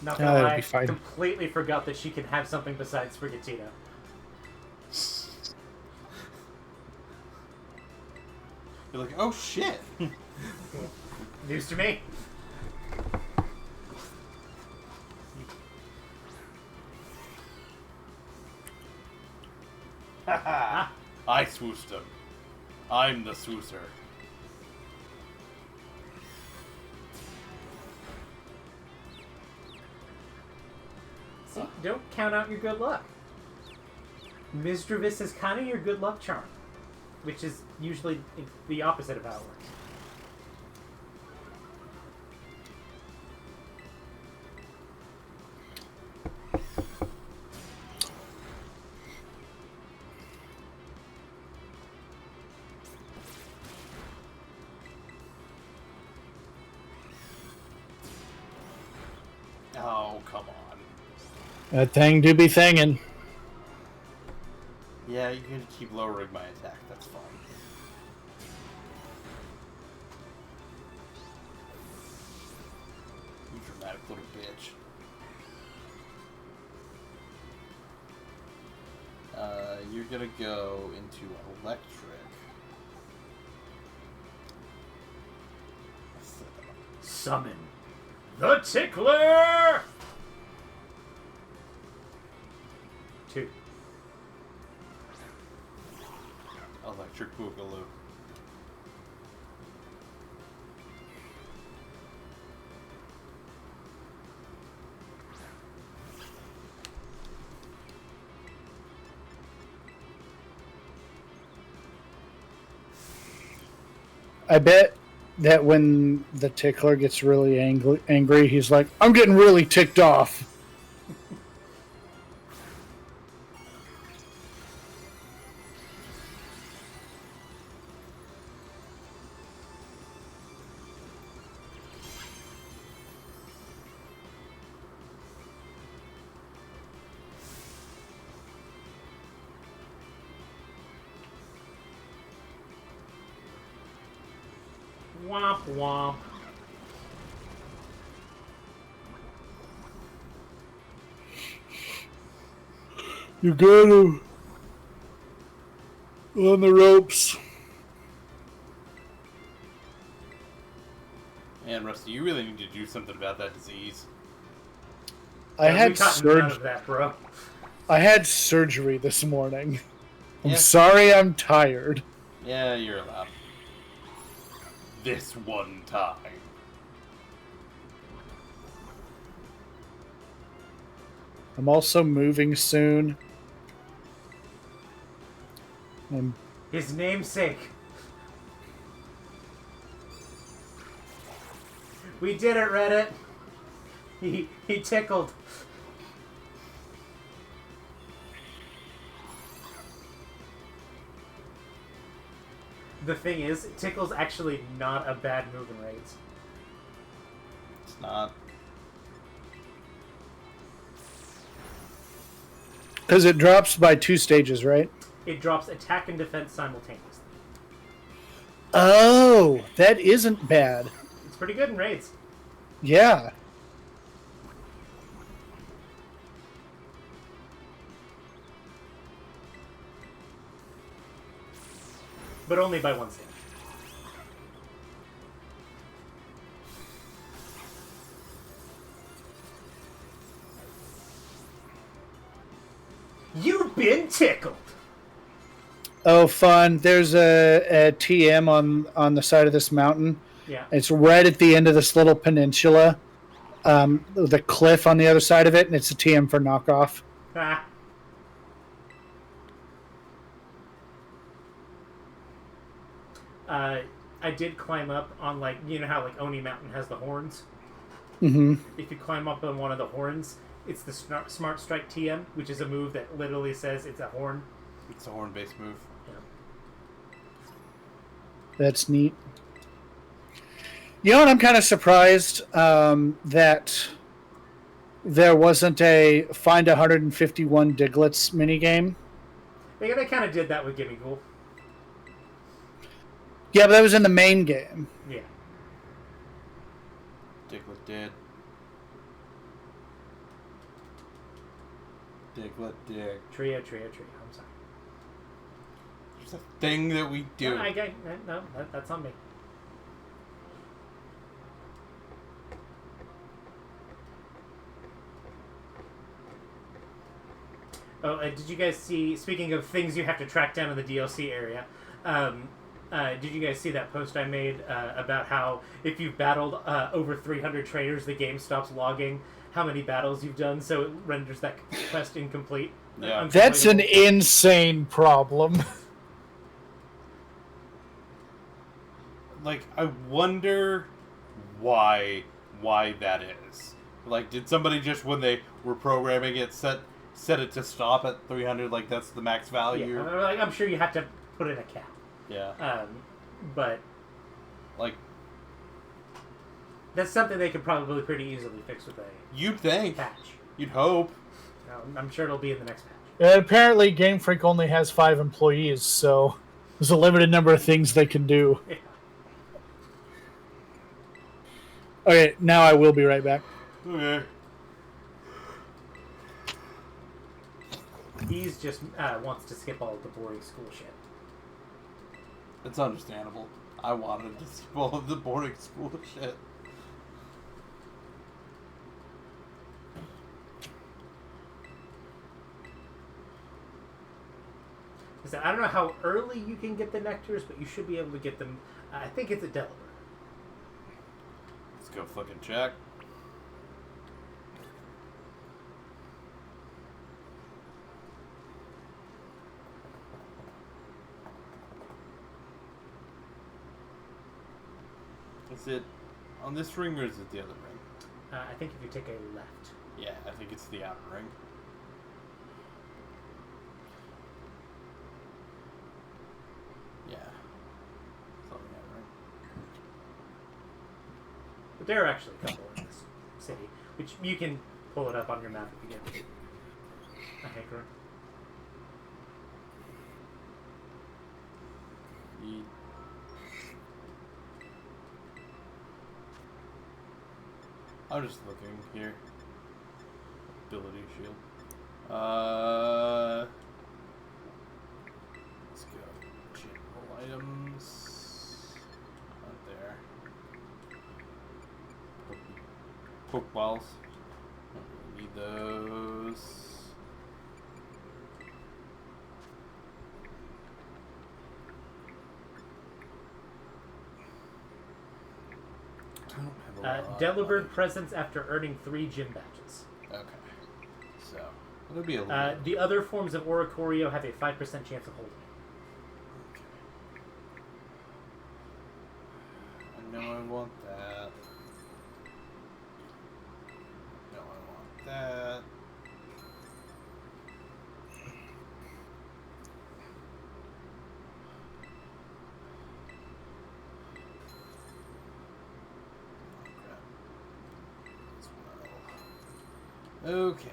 Not Oh, gonna that'll lie, be fine. completely forgot that she can have something besides Sprigatito. You're like, oh shit. News to me. I swoosed him. I'm the swooser. See, don't count out your good luck. Misdrevis is kind of your good luck charm, which is usually the opposite of how it works. Oh, come on. That thing do be thingin'. Yeah, you can keep lowering my attack. That's fine. You dramatic little bitch. You're gonna go into electric. Summon the Tickler! 2. Electric Boogaloo. I bet that when the tickler gets really angry, he's like, I'm getting really ticked off. Womp womp. You got him on the ropes. Man, Rusty, you really need to do something about that disease. I had none of that, bro. I had surgery this morning. I'm Yeah. sorry I'm tired. Yeah, you're allowed. This one time. I'm also moving soon. His namesake. We did it, Reddit. He tickled. The thing is, Tickle's actually not a bad move in raids. It's not. Because it drops by 2 stages, right? It drops attack and defense simultaneously. Oh, that isn't bad. It's pretty good in raids. Yeah. But only by 1 stage. You've been tickled. Oh, fun. There's a TM on the side of this mountain. Yeah. It's right at the end of this little peninsula. The cliff on the other side of it, and it's a TM for knockoff. Ah. I did climb up on, like, you know how, like, Oni Mountain has the horns? Mm-hmm. If you climb up on one of the horns, it's the Smart Strike TM, which is a move that literally says it's a horn. It's a horn-based move. Yeah. That's neat. You know what? I'm kind of surprised that there wasn't a find 151 Diglets minigame. They kind of did that with Gimme Ghoul. Yeah, but that was in the main game. Yeah. Diglett did. Diglett dig. Trio. I'm sorry. There's a thing that we do. No, that's on me. Oh, did you guys see, speaking of things you have to track down in the DLC area, did you guys see that post I made about how if you've battled over 300 trainers, the game stops logging how many battles you've done, so it renders that quest incomplete? Yeah. That's an insane problem. Like, I wonder why that is. Like, did somebody just, when they were programming it, set it to stop at 300? Like, that's the max value? Yeah, like, I'm sure you have to put in a cap. Yeah. But Like, that's something they could probably pretty easily fix with a you'd think. patch. You'd hope. I'm sure it'll be in the next patch. Apparently, Game Freak only has 5 employees, so there's a limited number of things they can do. Yeah. Okay, now I will be right back. Okay. He's just wants to skip all of the boring school shit. It's understandable. I wanted to skip all of the boring school shit. I don't know how early you can get the nectars, but you should be able to get them. I think it's a Delaware. Let's go fucking check. Is it on this ring or is it the other ring? I think if you take a left. Yeah, I think it's the outer ring. Yeah. It's on the outer ring. But there are actually a couple in this city, which you can pull it up on your map if you get a hacker. I'm just looking here. Ability shield. Let's go. General items. Not there. Pokeballs. Don't really need those. I don't have a lot Delaware presents after earning 3 gym badges. Okay. So, it'll be a little... The other forms of Oricorio have a 5% chance of holding. Okay. I know I want that. No, I want that. Okay.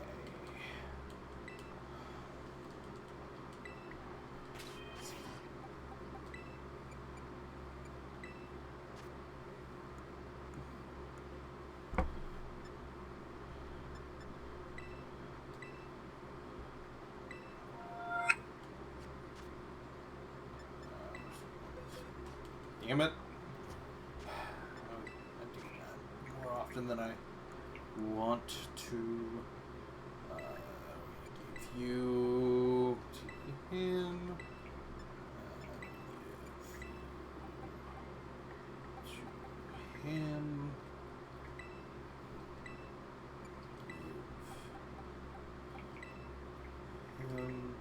Damn it. I do that more often than I want to. Give you to him. To him. Give him.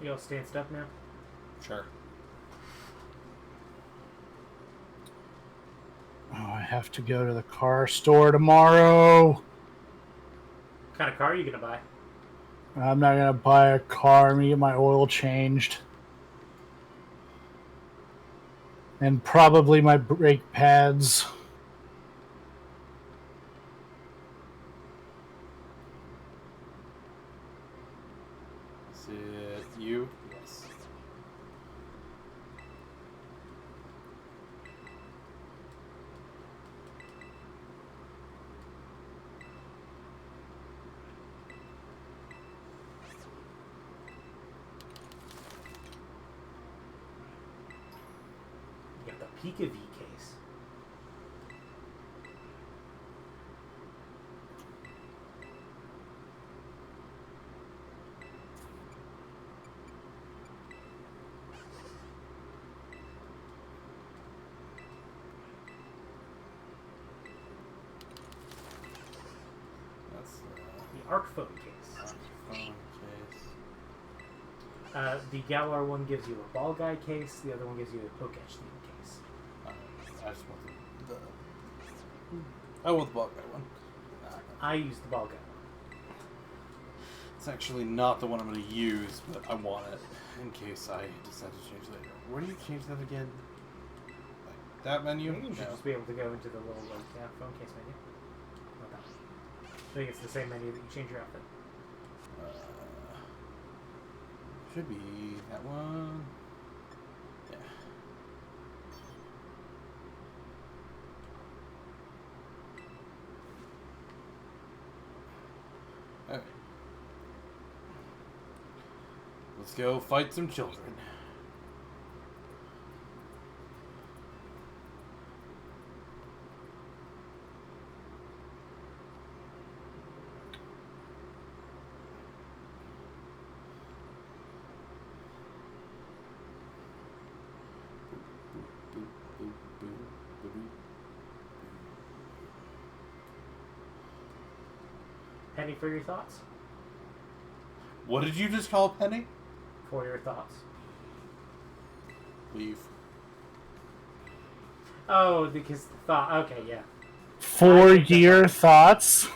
You all stanced up now? Sure. Oh, I have to go to the car store tomorrow. What kind of car are you going to buy? I'm not going to buy a car. I'm going to get my oil changed. And probably my brake pads. Is it you? Yes. You got the Pika V case. That's The Arc phone case. phone case. The Galar one gives you a ball guy case. The other one gives you a Pokesh theme case. I just want the I want the ball guy one. I use the ball guy one. It's actually not the one I'm going to use, but I want it in case I decide to change later. Where do you change that again? Like that menu? You should just be able to go into the little phone case menu. Not that one. I think it's the same menu that you change your outfit. Should be that one. Yeah. Okay. Let's go fight some children. Penny for your thoughts? What did you just call Penny? For your thoughts. Leave. Oh, because the thought. Okay, yeah. 4-year thoughts.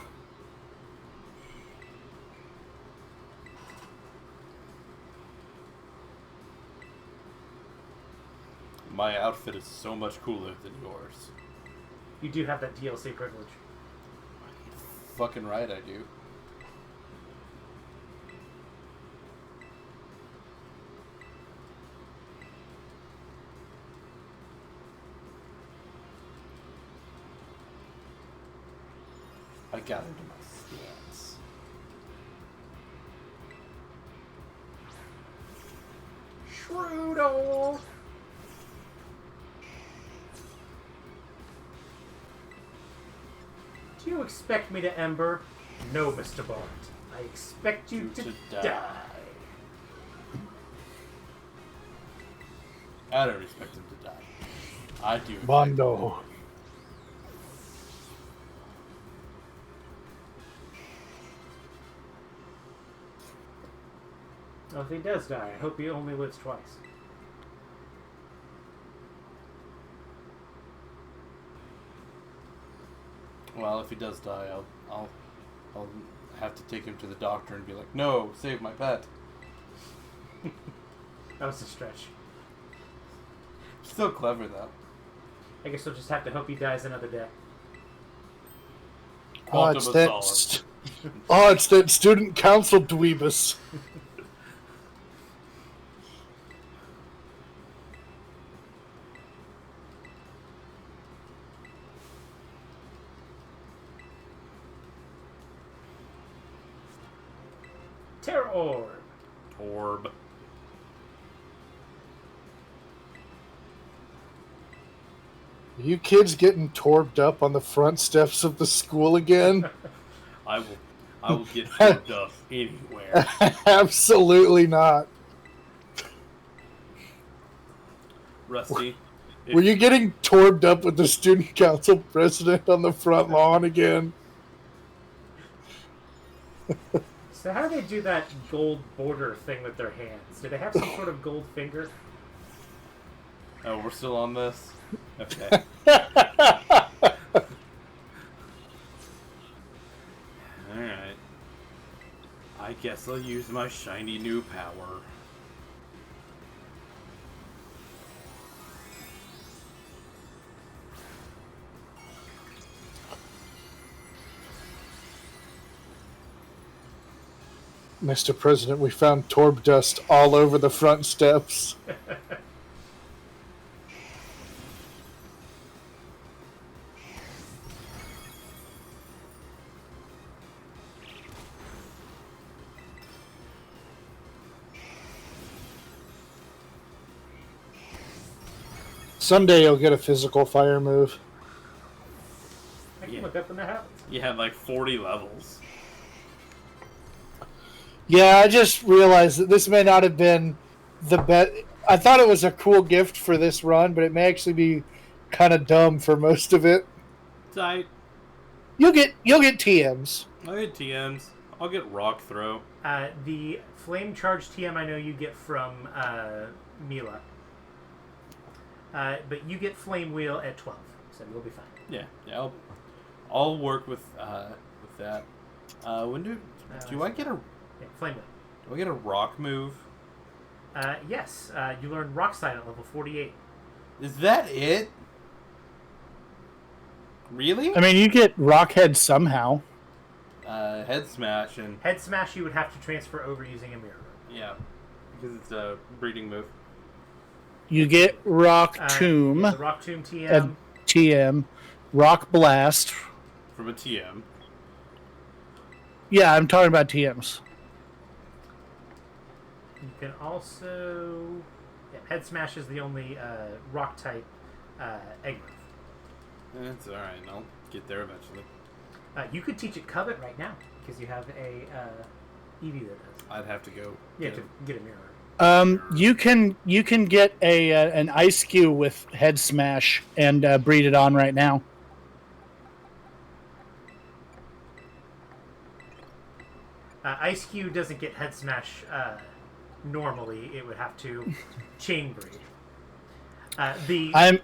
My outfit is so much cooler than yours. You do have that DLC privilege. Fucking right I do. I got into my stance. Shroodle! Do you expect me to Ember? No, Mr. Bond. I expect you to die. I don't expect him to die. I do. Bondo. Oh, if he does die, I hope he only lives twice. Well, if he does die, I'll have to take him to the doctor and be like, "No, save my pet." That was a stretch. Still clever though. I guess we'll just have to hope he dies another day. Oh, it's that student council dweebus. Terror Orb. Orb. You kids getting torbed up on the front steps of the school again? I will get torbed up anywhere. Absolutely not. Rusty. Were you getting torbed up with the student council president on the front lawn again? So how do they do that gold border thing with their hands? Do they have some sort of gold finger? Oh, we're still on this? Okay. Alright. I guess I'll use my shiny new power. Mr. President, we found torb dust all over the front steps. Someday you'll get a physical fire move. I can look up when that happens. You had like 40 levels. Yeah, I just realized that this may not have been the best. I thought it was a cool gift for this run, but it may actually be kind of dumb for most of it. Tight. You'll get TMs. I get TMs. I'll get rock throw. The flame charge TM I know you get from Mila. But you get flame wheel at 12, so you'll be fine. Yeah. I'll work with that. When do I get a flame wheel? Do I get a rock move? Yes. You learn rock slide at level 48. Is that it? Really? I mean, you get Rockhead somehow. Head smash and Head smash you would have to transfer over using a mirror. yeah, because it's a breeding move. You get Rock Tomb, the Rock Tomb TM. TM, Rock Blast. From a TM. Yeah, I'm talking about TMs. You can also... Yeah, Head Smash is the only rock-type egg move. It's alright, I'll get there eventually. You could teach it Covet right now, because you have a Eevee that does. I'd have to go Yeah, to get a mirror. You can get an Ice Cube with Head Smash and breed it on right now. Ice Cube doesn't get Head Smash normally. It would have to chain breed. Yeah.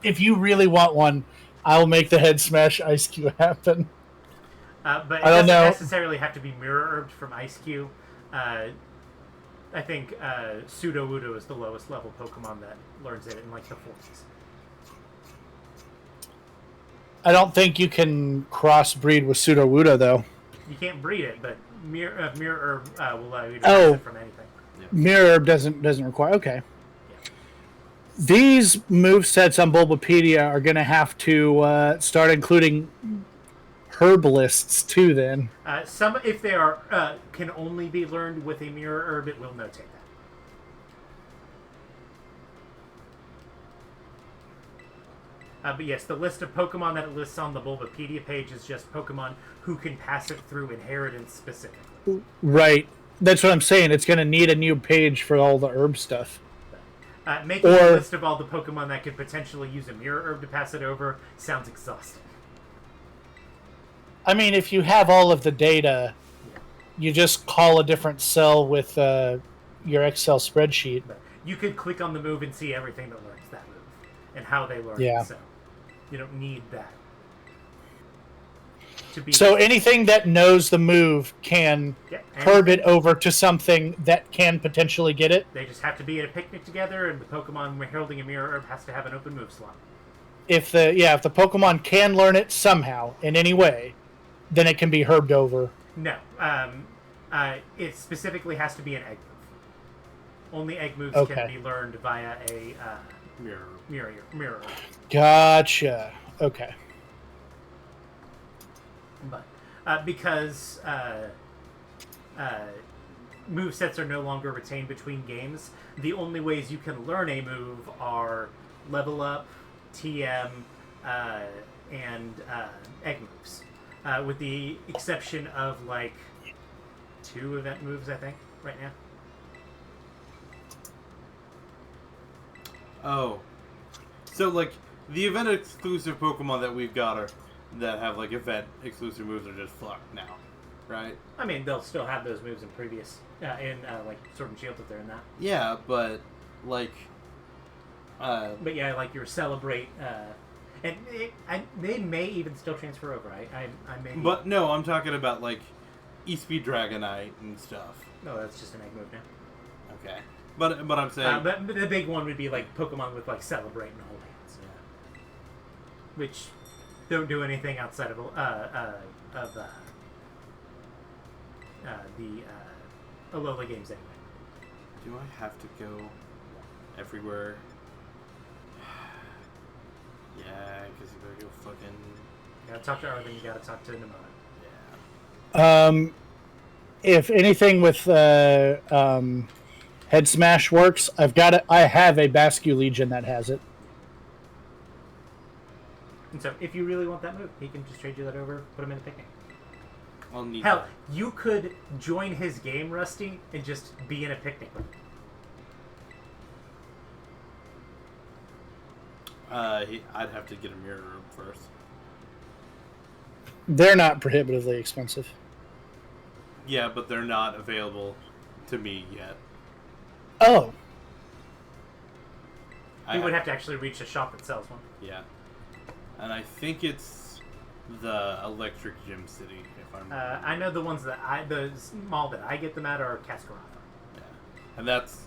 If you really want one, I'll make the Head Smash Ice Cube happen. But it I don't doesn't know. necessarily have to be mirror herbed from Ice Cube. I think Sudowoodo is the lowest level Pokemon that learns it in like the 40s. I don't think you can crossbreed with Sudowoodo though. You can't breed it, but mirror herb will allow you to Oh. use it from anything. Yeah. Mirror Herb doesn't require. Okay. These move sets on Bulbapedia are going to have to start including herb lists too. Then Some, if they are can only be learned with a mirror herb, it will notate that. But yes, the list of Pokemon that it lists on the Bulbapedia page is just Pokemon who can pass it through inheritance specifically. right. That's what I'm saying. It's going to need a new page for all the herb stuff. Making a list of all the Pokemon that could potentially use a mirror herb to pass it over sounds exhausting. I mean, if you have all of the data, you just call a different cell with your Excel spreadsheet. But you could click on the move and see everything that learns that move and how they learn Yeah. it. So you don't need that. To be So anything that knows the move can herb it over to something that can potentially get it. They just have to be at a picnic together, and the Pokemon holding a mirror herb has to have an open move slot. If the Pokemon can learn it somehow in any way, then it can be herbed over. No, it specifically has to be an egg move. Only egg moves Okay. can be learned via a Mirror. mirror. Gotcha. Okay. But because move sets are no longer retained between games, the only ways you can learn a move are level up, TM, and egg moves. With the exception of like 2 event moves, I think, right now. Oh. So, like, the event exclusive Pokemon that we've got are that have, like, event exclusive moves are just fucked now, right? I mean, they'll still have those moves in previous, like Sword and Shield if they're in that. Yeah, but, like, But yeah, like your Celebrate, and they may even still transfer over. I may. But no, I'm talking about, like, E-Speed Dragonite and stuff. No, that's just an egg move now. Okay. But I'm saying... But the big one would be like Pokemon with like Celebrate and Hold Hands, yeah. which don't do anything outside of the Alola games anyway. Do I have to go everywhere? Yeah, because you gotta go fucking... You gotta talk to Arlen, you gotta talk to Nimona. Yeah. If anything with Head Smash works, I have a Basque Legion that has it. And so, if you really want that move, he can just trade you that over, put him in the picnic. I'll need Hell, that. you could join his game, Rusty, and just be in a picnic with him. I'd have to get a mirror room first. They're not prohibitively expensive. Yeah, but they're not available to me yet. Oh, We would have to actually reach a shop that sells one. Yeah. And I think it's the Electric Gym City, if I'm I know the ones that the mall that I get them at are Cascarapa. Yeah. And that's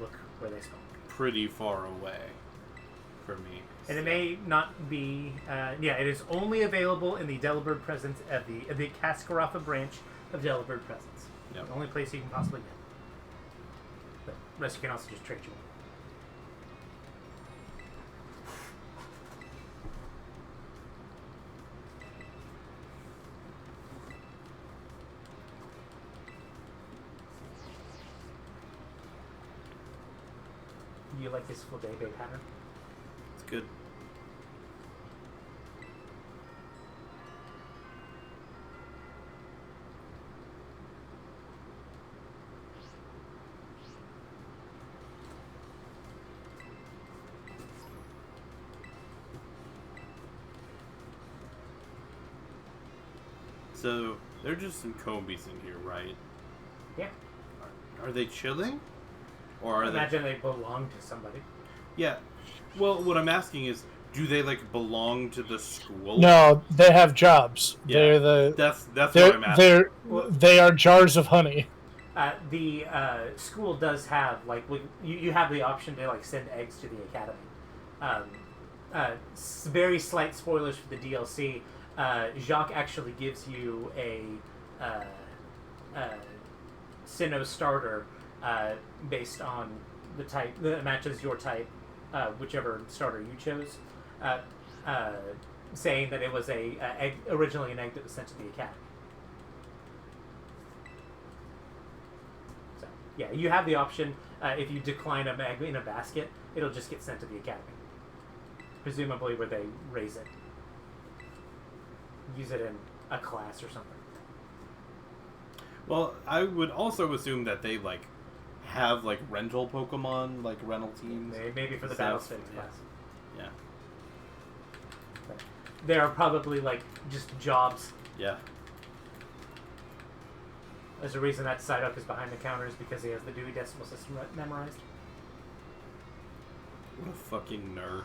Look where they spell. pretty far away for me. And it may not be. It is only available in the Delaware presence of the Cascarapa branch of Delaware presence. Yep. The only place you can possibly get. But the rest you can also just trade you one. Do you like this full day bait pattern? It's good. So, there are just some combies in here, right? Yeah. Are they chilling? Or are I imagine they belong to somebody. Yeah. Well, what I'm asking is, do they like belong to the school? no, they have jobs. Yeah. That's what I'm asking. They are jars of honey. The school does have you have the option to send eggs to the academy. Very slight spoilers for the DLC. Jacques actually gives you a Sinnoh starter based on the type that matches your type, whichever starter you chose. Saying that it was originally an egg that was sent to the academy. So yeah, you have the option. If you decline an egg in a basket, it'll just get sent to the academy, presumably where they raise it. Use it in a class or something. Well, I would also assume that they have rental Pokemon, rental teams. Maybe for the So, battle stage yeah. class. Yeah. But they are probably just jobs. Yeah. There's a reason that Psyduck is behind the counter is because he has the Dewey Decimal System memorized. What a fucking nerd.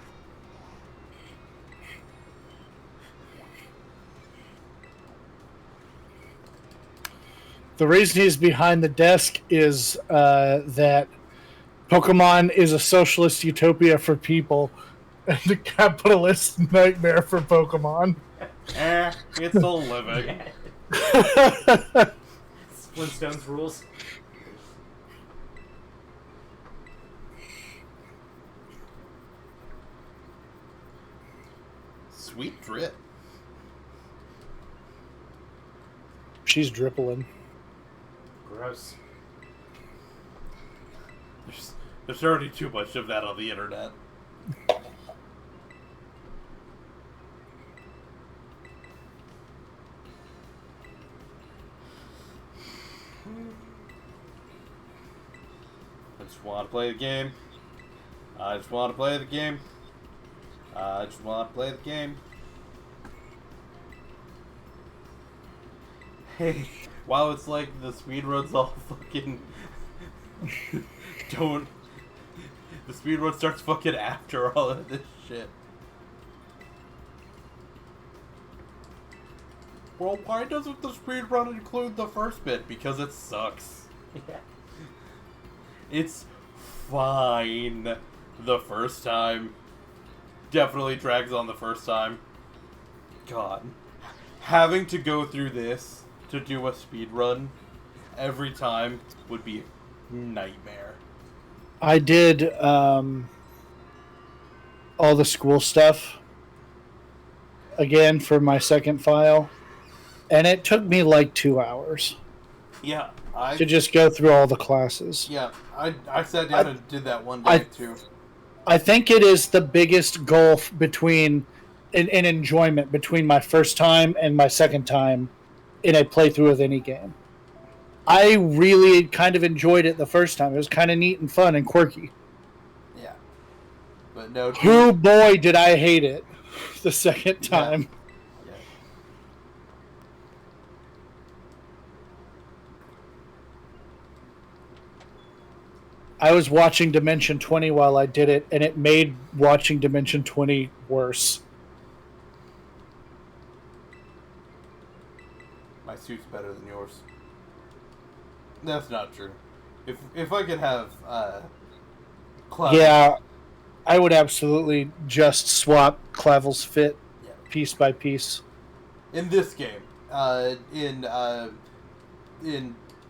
The reason he's behind the desk is that Pokemon is a socialist utopia for people and a capitalist nightmare for Pokemon. It's a living. Flintstones rules. Sweet drip. She's drippling. Gross. There's already too much of that on the internet. I just want to play the game. I just want to play the game. I just want to play the game. Hey, wow, it's like the speedrun's all fucking... Don't... The speedrun starts fucking after all of this shit. Well, why doesn't the speedrun include the first bit? Because it sucks. Yeah. It's fine the first time. Definitely drags on the first time. God. Having to go through this to do a speedrun every time would be a nightmare. I did all the school stuff again for my second file, and it took me 2 hours Yeah, to just go through all the classes. Yeah, I sat down and did that one day too. I think it is the biggest gulf between in enjoyment between my first time and my second time in a playthrough of any game. I really kind of enjoyed it the first time. It was kind of neat and fun and quirky. Yeah. But no... Boy, did I hate it the second time. Yeah. I was watching Dimension 20 while I did it, and it made watching Dimension 20 worse. My suit's better than yours. That's not true. If I could have Clavel. Yeah, I would absolutely just swap Clavel's fit Yeah. piece by piece. In this game, in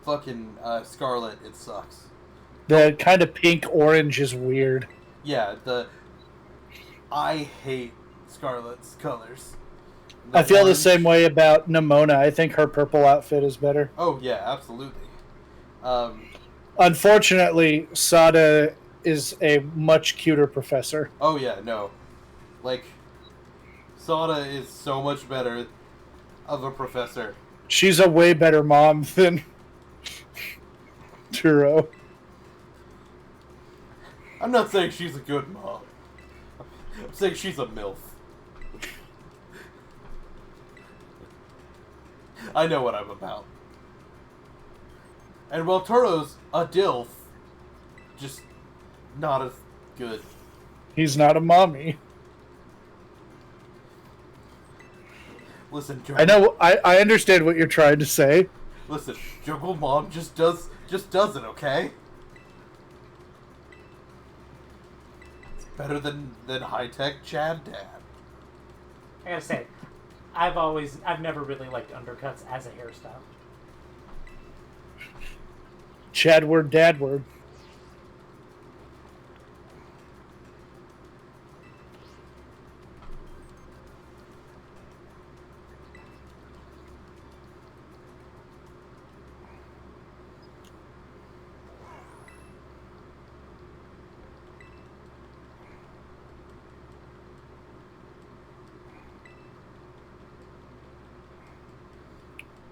fucking Scarlet, it sucks. The kind of pink orange is weird. Yeah, I hate Scarlet's colors. I feel the same way about Nimona. I think her purple outfit is better. Oh yeah, absolutely. Unfortunately, Sada is a much cuter professor. Oh yeah, no. Like, Sada is so much better of a professor. She's a way better mom than Turo. I'm not saying she's a good mom. I'm saying she's a MILF. I know what I'm about. And while Turo's a DILF, just not as good. He's not a mommy. Listen, I know. I understand what you're trying to say. Listen, Jungle Mom just does it, okay? It's better than high-tech Chad Dad. I gotta say, I've never really liked undercuts as a hairstyle. Chadward, Dadward.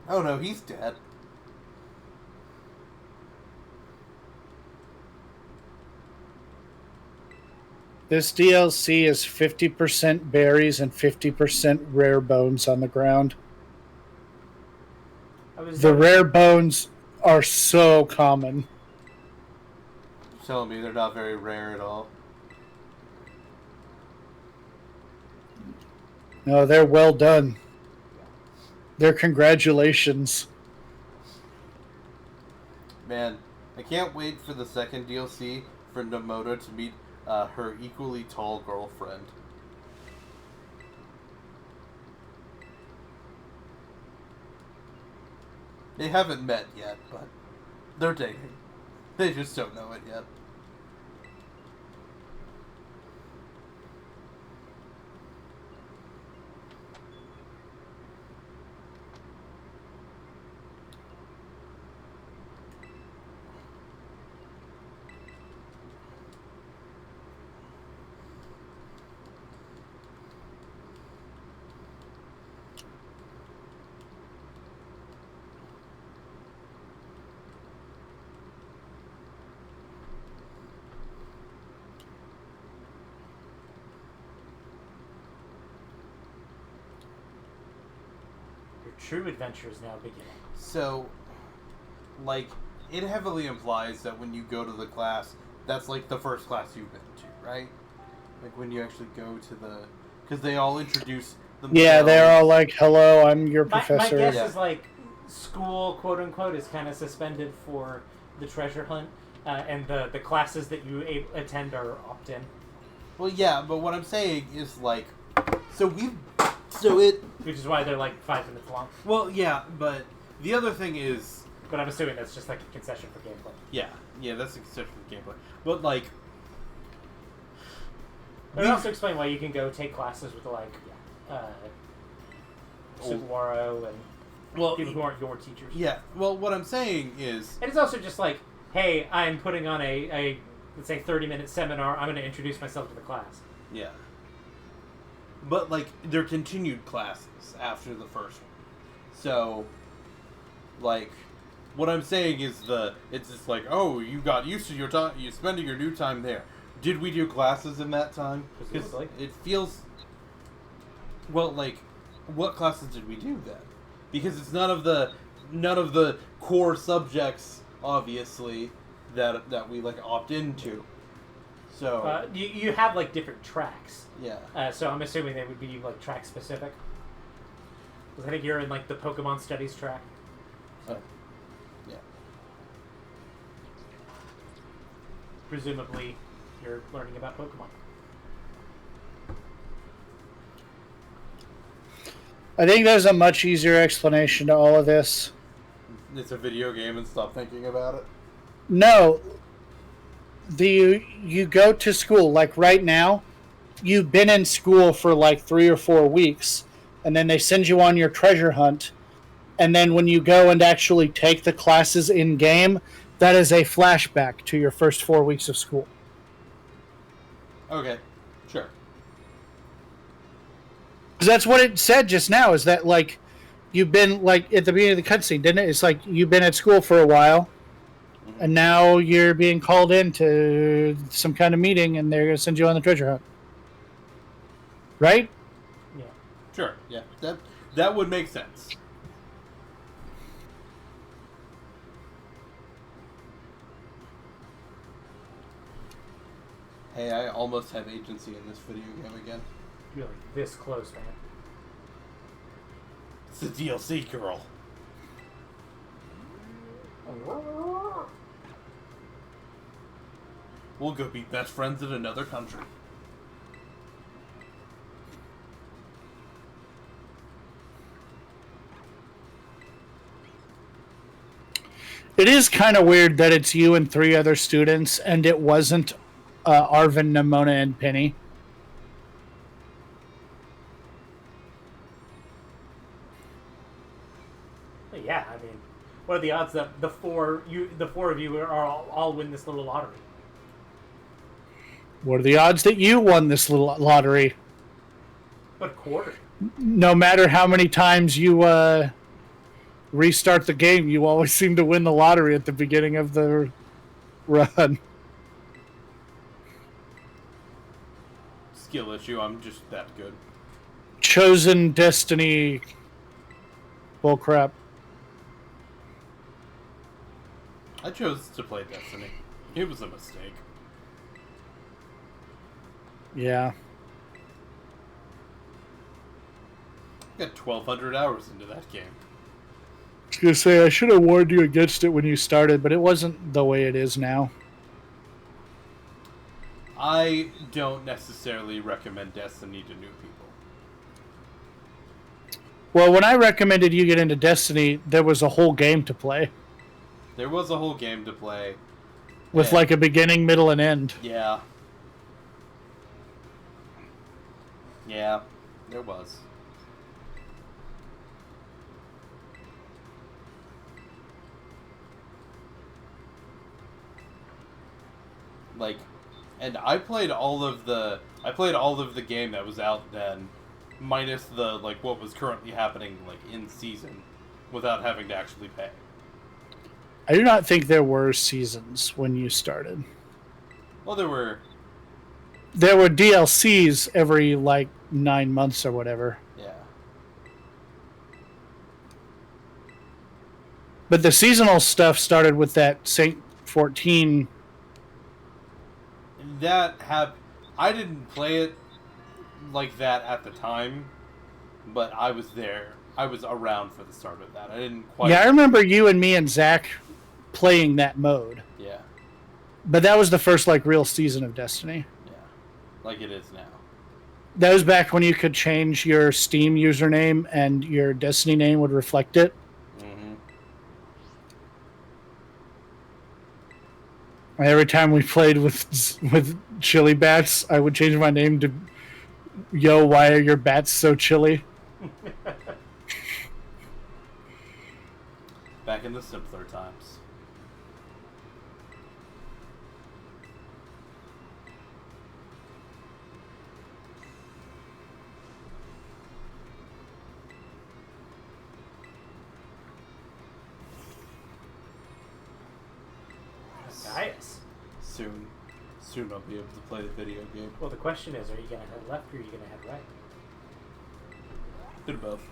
Oh no, he's dead. This DLC is 50% berries and 50% rare bones on the ground. The rare bones are so common. You're telling me they're not very rare at all? No, they're well done. They're congratulations. Man, I can't wait for the second DLC for Namoto to meet her equally tall girlfriend. They haven't met yet, but they're dating. They just don't know it yet. True adventure is now beginning. So, like, it heavily implies that when you go to the class, that's like the first class you've been to, right? Like when you actually go to the... Because they all introduce themselves. Yeah, they're all like, hello, I'm your professor. My guess is like, school, quote unquote, is kind of suspended for the treasure hunt, and the classes that you attend are opt-in. Well, yeah, but what I'm saying is like... Which is why they're like 5 minutes long. Well, yeah, but the other thing is... But I'm assuming that's just like a concession for gameplay. Yeah, that's a concession for gameplay. But like... But it also explain why you can go take classes with like Sugawara and people who aren't your teachers. Yeah, well, what I'm saying is... And it's also just like, hey, I'm putting on a let's say, 30-minute seminar. I'm going to introduce myself to the class. Yeah. But, like, they're continued classes after the first one. So, like, what I'm saying is it's just like, oh, you got used to your time, you spending your new time there. Did we do classes in that time? Because it feels... Well, like, what classes did we do then? Because it's none of the core subjects, obviously, that we like opt into. So you have like different tracks. yeah. So I'm assuming they would be like track specific. Because I think you're in like the Pokemon Studies track. So, yeah. Presumably, you're learning about Pokemon. I think there's a much easier explanation to all of this. It's a video game and stop thinking about it. No, you go to school like right now. You've been in school for like 3 or 4 weeks, and then they send you on your treasure hunt. And then when you go and actually take the classes in game, that is a flashback to your first 4 weeks of school. Okay, sure. Because that's what it said just now. Is that like you've been like at the beginning of the cutscene, didn't it? It's like you've been at school for a while. And now you're being called into some kind of meeting, and they're going to send you on the treasure hunt. Right? Yeah. Sure, yeah. That would make sense. Hey, I almost have agency in this video game again. You're like this close, man. It's the DLC girl. We'll go be best friends in another country. It is kind of weird that it's you and 3 other students, and it wasn't Arvin, Nimona, and Penny. But yeah, I mean, what are the odds that the four of you are all win this little lottery? What are the odds that you won this little lottery? What quarter? No matter how many times you restart the game, you always seem to win the lottery at the beginning of the run. Skill issue, I'm just that good. Chosen destiny. Bullcrap. I chose to play Destiny. It was a mistake. Yeah. I got 1,200 hours into that game. I was going to say, I should have warned you against it when you started, but it wasn't the way it is now. I don't necessarily recommend Destiny to new people. Well, when I recommended you get into Destiny, there was a whole game to play. There was a whole game to play. With and, like a beginning, middle, and end. Yeah. Yeah, there was. Like, and I played all of the game that was out then, minus the like what was currently happening like in season, without having to actually pay. I do not think there were seasons when you started. Well, there were DLCs every like 9 months or whatever. Yeah. But the seasonal stuff started with that Saint 14. I didn't play it like that at the time, but I was there. I was around for the start of that. I didn't quite. Yeah, I remember you and me and Zach playing that mode. Yeah. But that was the first like real season of Destiny. Yeah. Like it is now. That was back when you could change your Steam username and your Destiny name would reflect it. Mm-hmm. Every time we played with chili bats, I would change my name to "Yo, why are your bats so chilly?" Back in the simpler times. Nice. Soon I'll be able to play the video game. Well, the question is, are you going to head left or are you going to head right? Bit of both.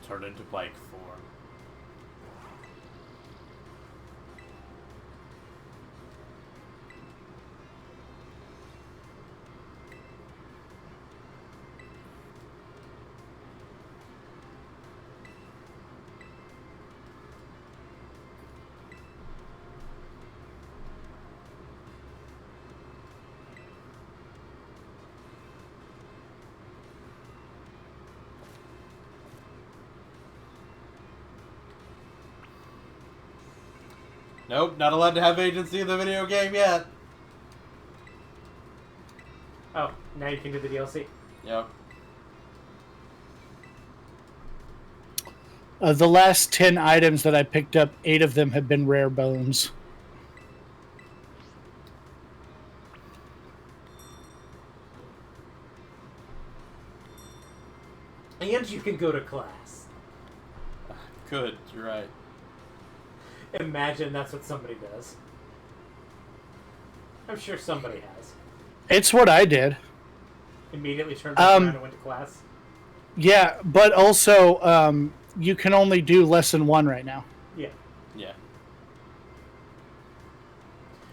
turn into bike form. Nope, not allowed to have agency in the video game yet. Oh, now you can do the DLC. Yep. The last 10 items that I picked up, 8 of them have been rare bones. And you can go to class. Good, you're right. Imagine that's what somebody does. I'm sure somebody has. It's what I did. Immediately turned back around and went to class. Yeah, but also you can only do lesson 1 right now. Yeah. Yeah.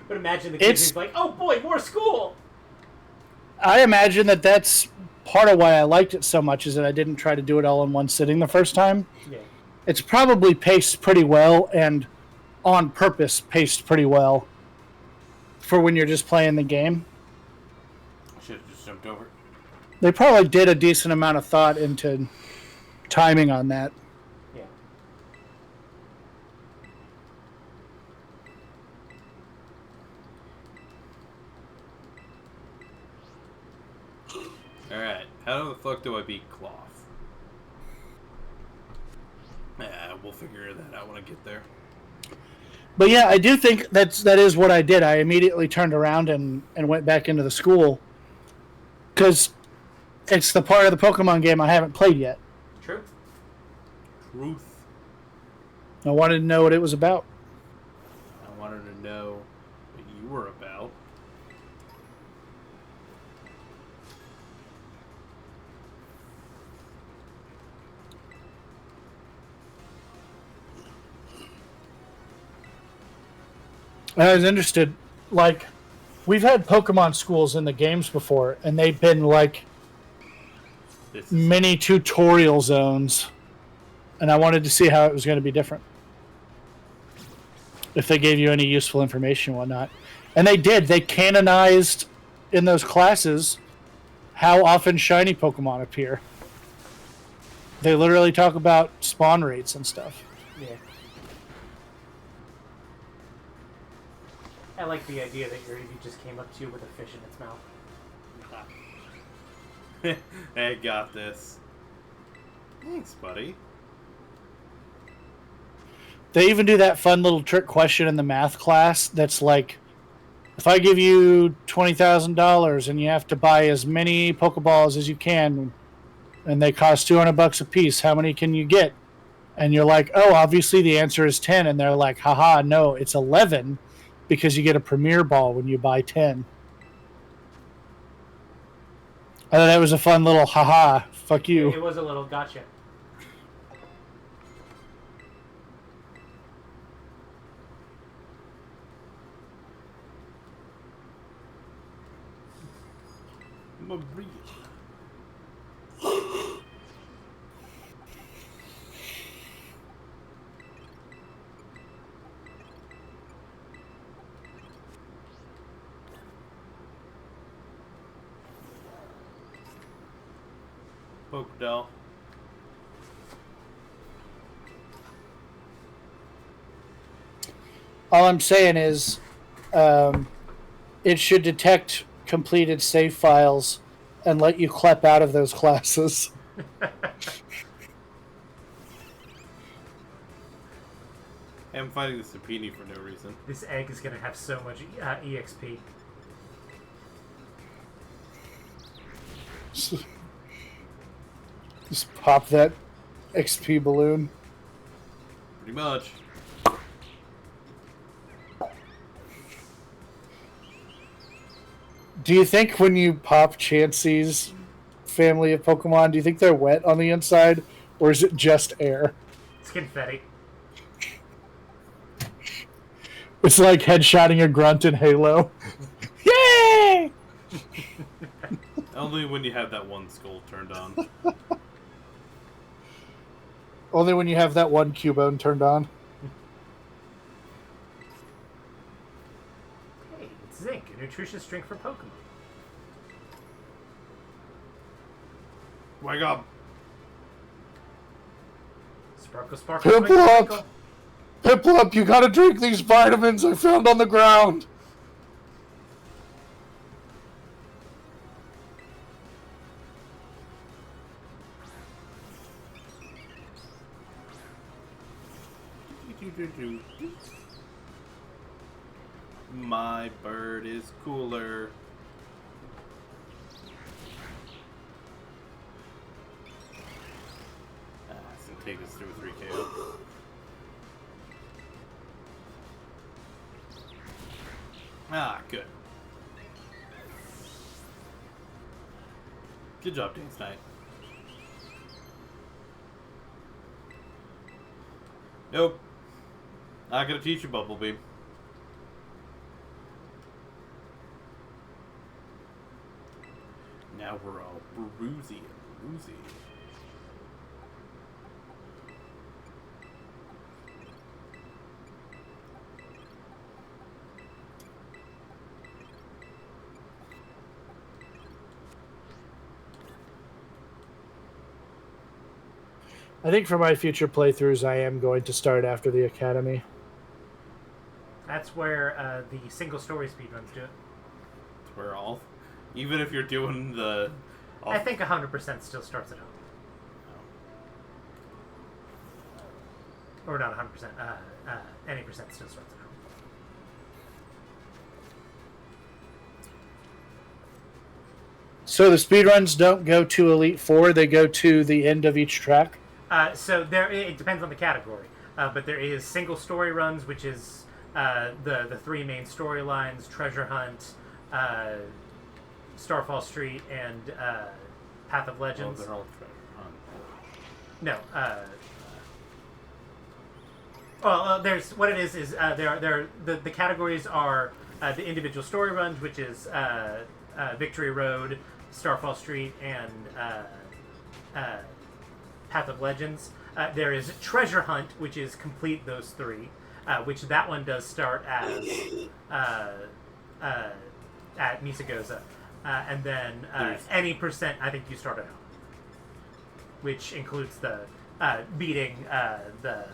But imagine the kid who's like, oh boy, more school! I imagine that that's part of why I liked it so much, is that I didn't try to do it all in one sitting the first time. Yeah. It's probably paced pretty well, and on purpose paced pretty well for when you're just playing the game. I should have just jumped over. They probably did a decent amount of thought into timing on that. Yeah. Alright, how the fuck do I beat Cloth? We'll figure that out when I get there. But yeah, I do think that is what I did. I immediately turned around and went back into the school, because it's the part of the Pokemon game I haven't played yet. True. Truth. I wanted to know what it was about. I wanted to know what you were about. I was interested, like, we've had Pokemon schools in the games before, and they've been like mini tutorial zones, and I wanted to see how it was going to be different. If they gave you any useful information and whatnot. And they did. They canonized in those classes how often shiny Pokemon appear. They literally talk about spawn rates and stuff. Yeah. I like the idea that your Eevee just came up to you with a fish in its mouth. Hey, got this. Thanks, buddy. They even do that fun little trick question in the math class that's like, if I give you $20,000 and you have to buy as many Pokeballs as you can, and they cost $200 a piece, how many can you get? And you're like, oh, obviously the answer is 10. And they're like, haha, no, it's 11, because you get a Premier Ball when you buy 10. I thought that was a fun little haha, fuck you. It was a little gotcha. Maria. Pokedell. All I'm saying is, it should detect completed save files and let you clep out of those classes. I'm fighting the Supini for no reason. This egg is going to have so much EXP. Just pop that XP balloon. Pretty much. Do you think when you pop Chansey's family of Pokemon, do you think they're wet on the inside? Or is it just air? It's confetti. It's like headshotting a grunt in Halo. Yay! Only when you have that one skull turned on. Only when you have that one Cubone turned on. Hey, it's zinc, a nutritious drink for Pokemon. Wake up! Sparkle, sparkle, Piplup! twinkle, twinkle. Piplup, you gotta drink these vitamins I found on the ground. My bird is cooler. It's gonna take us through 3KO. Good. Good job, Dance Knight. Nope. Not gonna teach you Bumblebee. Now we're all bruisey and woozy. I think for my future playthroughs, I am going to start after the Academy. That's where the single story speedruns do it. We're all, even if you're doing the. I think 100% still starts at home. Or not 100%. Any percent still starts at home. So the speedruns don't go to Elite Four; they go to the end of each track. So there, it depends on the category, but there is single story runs, which is the three main storylines: Treasure Hunt, Starfall Street, and Path of Legends. Oh, they're all Treasure Hunt. No. Well, there's what it is the categories are the individual story runs, which is Victory Road, Starfall Street, and Path of Legends. There is Treasure Hunt, which is complete those three, which that one does start as at Misagoza, and then any percent I think you start at home, which includes the beating the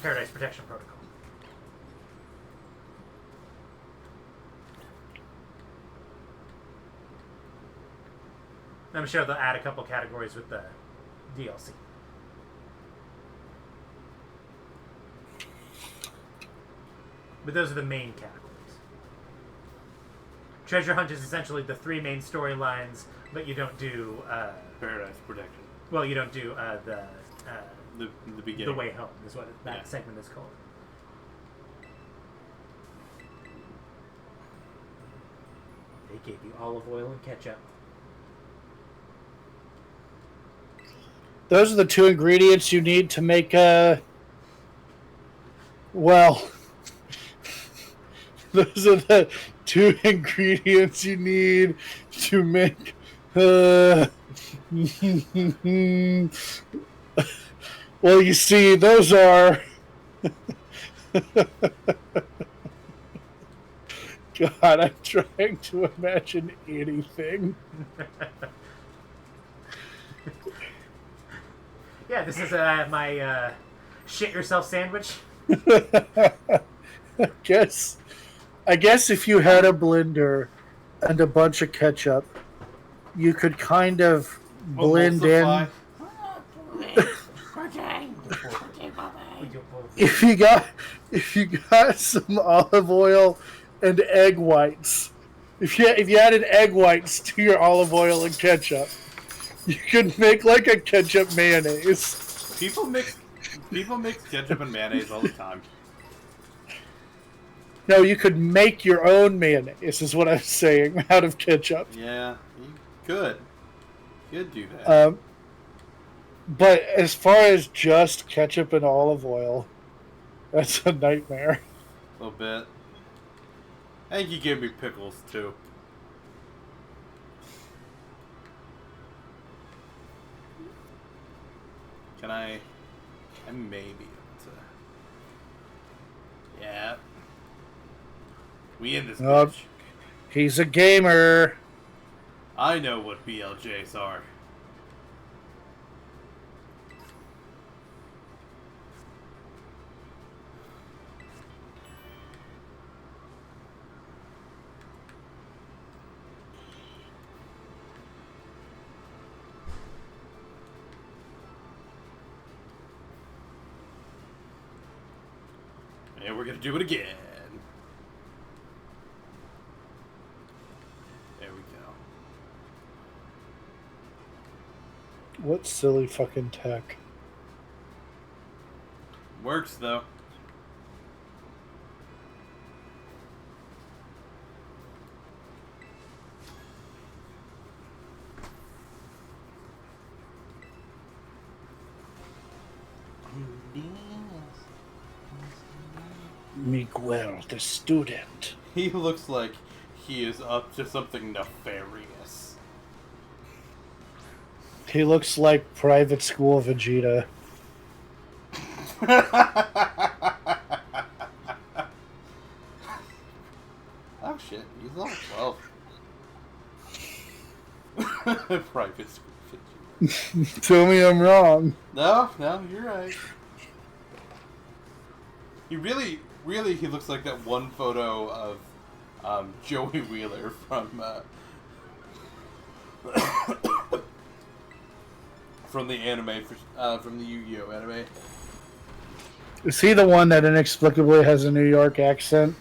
Paradise Protection Protocol. I'm sure they'll add a couple categories with the DLC. But those are the main categories. Treasure Hunt is essentially the three main storylines, but you don't do Paradise Protection. well, you don't do The beginning. the way home is what that Yeah. segment is called. They gave you olive oil and ketchup. Those are the two ingredients you need to make well, those are the two ingredients you need to make well, you see, those are God, I'm trying to imagine anything. Yeah, this is my shit yourself sandwich. I guess if you had a blender and a bunch of ketchup, you could kind of blend in. If you got some olive oil and egg whites, if you added egg whites to your olive oil and ketchup, you could make like a ketchup mayonnaise. People mix ketchup and mayonnaise all the time. No, you could make your own mayonnaise, is what I'm saying, out of ketchup. Yeah, you could. You could do that. But as far as just ketchup and olive oil, that's a nightmare. A little bit. I think you gave me pickles too. Can I may be able to. Yeah. We in this Nope. bitch. He's a gamer. I know what BLJs are. And we're gonna do it again. There we go. What silly fucking tech. Works though. Miguel, the student. He looks like he is up to something nefarious. He looks like Private School Vegeta. Oh shit, he's level 12. Private school. Tell me I'm wrong. No, you're right. He really, he looks like that one photo of Joey Wheeler from from the anime, from the Yu-Gi-Oh anime. Is he the one that inexplicably has a New York accent?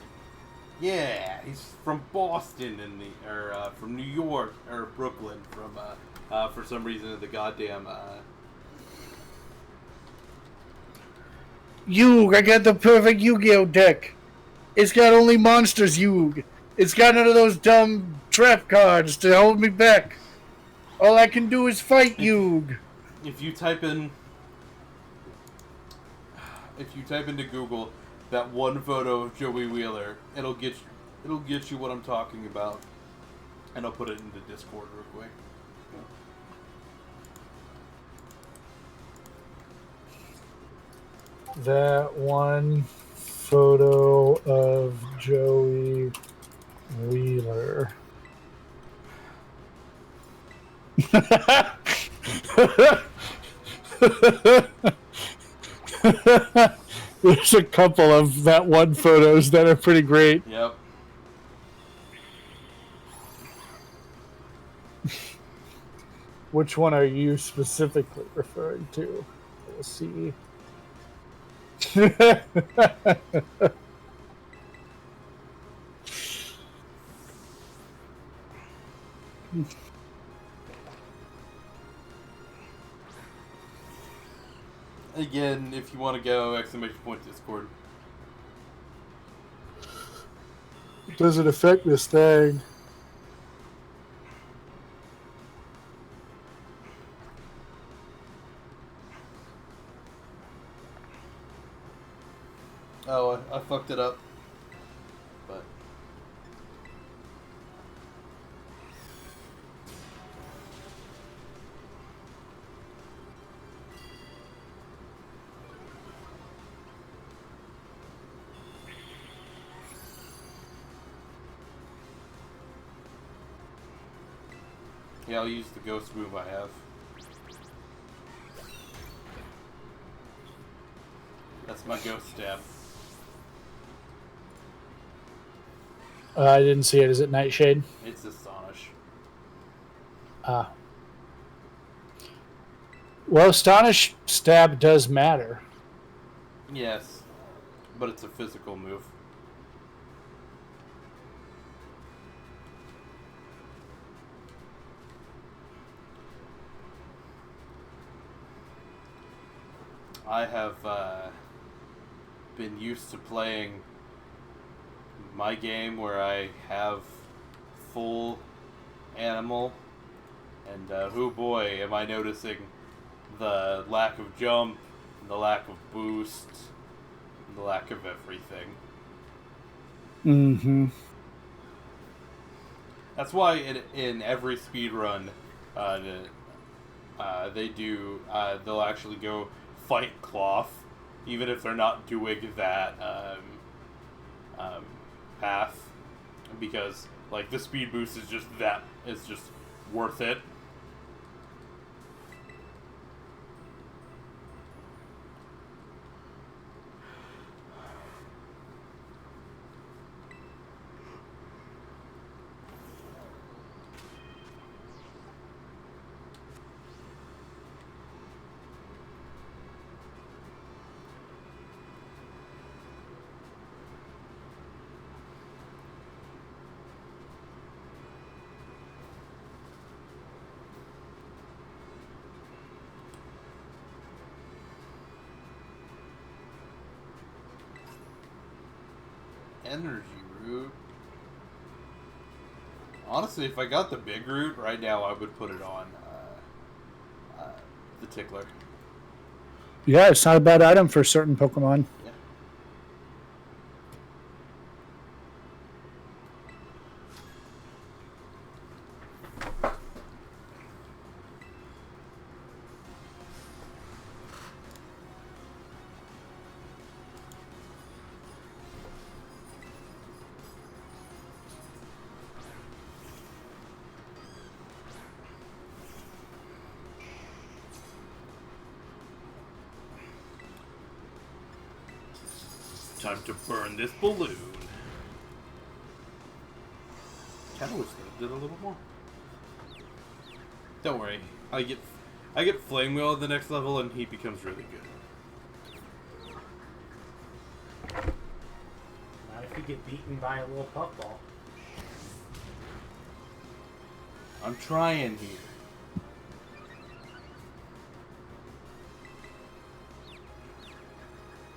Yeah, he's from Boston or from New York or Brooklyn from for some reason the goddamn Yug, I got the perfect Yu-Gi-Oh deck. It's got only monsters, Yug. It's got none of those dumb trap cards to hold me back. All I can do is fight Yug. If you type into Google that one photo of Joey Wheeler, it'll get you what I'm talking about, and I'll put it into Discord real quick. That one photo of Joey Wheeler. There's a couple of that one photos that are pretty great. Yep. Which one are you specifically referring to? Let's see. Again, if you want to go, !Discord. It doesn't affect this thing. Oh, I fucked it up. But yeah, I'll use the ghost move I have. That's my ghost stab. I didn't see it. Is it Nightshade? It's Astonish. Well, Astonish stab does matter. Yes, but it's a physical move. I have been used to playing my game where I have full animal, and oh boy, am I noticing the lack of jump, the lack of boost, the lack of everything. Mm-hmm. That's why in every speedrun, they'll actually go fight Cloth, even if they're not doing that path, because like the speed boost is just worth it. Energy root. Honestly, if I got the big root right now, I would put it on the Tickler. Yeah, it's not a bad item for certain Pokemon. Yeah. Time to burn this balloon. Kinda wish they did a little more. Don't worry, I get Flame Wheel at the next level, and he becomes really good. Not if you get beaten by a little puffball. I'm trying here.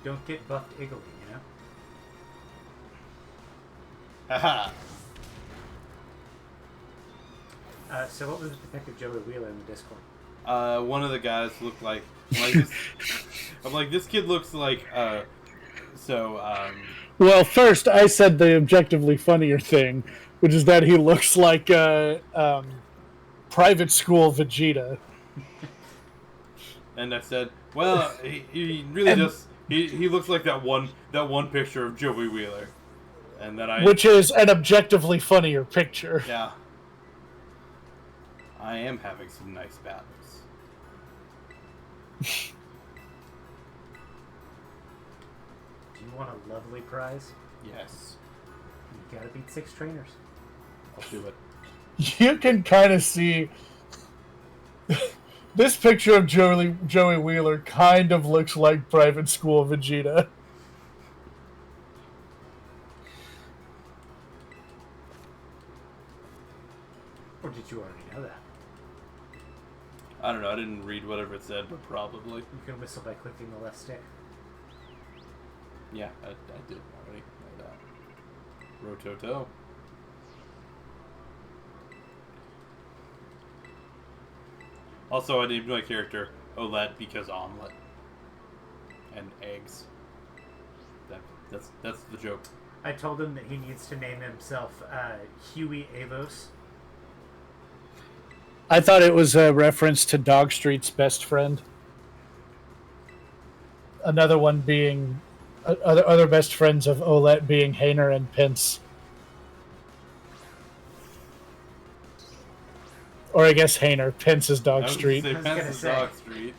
Don't get buffed Iggly, you know? Haha. So what was Detective Joey Wheeler in the Discord? One of the guys looked like this. I'm like, this kid looks like Well, first I said the objectively funnier thing, which is that he looks like private school Vegeta. and I said, well, he really does. He looks like that one picture of Joey Wheeler, and then which is an objectively funnier picture. Yeah. I am having some nice battles. Do you want a lovely prize? Yes. You gotta beat 6 trainers. I'll do it. You can kind of see this picture of Joey Wheeler kind of looks like private school Vegeta. Or did you already know that? I don't know. I didn't read whatever it said, but probably. You can whistle by clicking the left stick. Yeah, I did already know that. Rototo. Also, I named my character Omelette because omelet and eggs. That's the joke. I told him that he needs to name himself Huey Avos. I thought it was a reference to Dog Street's best friend. Another one being other best friends of Olette being Hainer and Pence. Or I guess Hainer. Pence is Dog Street. I was gonna say Pence is Dog Street.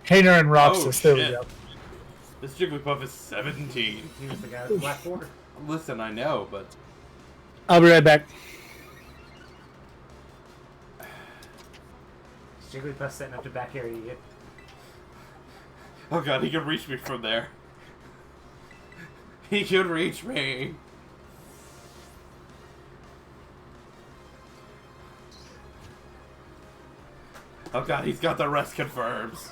Hainer and Roxas. There we go. This Jigglypuff is 17. He was the guy with the black border. Listen, I know, but I'll be right back. Jigglypuff setting up to back area you. oh god, he can reach me from there. He can reach me. Oh god, he's got the rest confirms.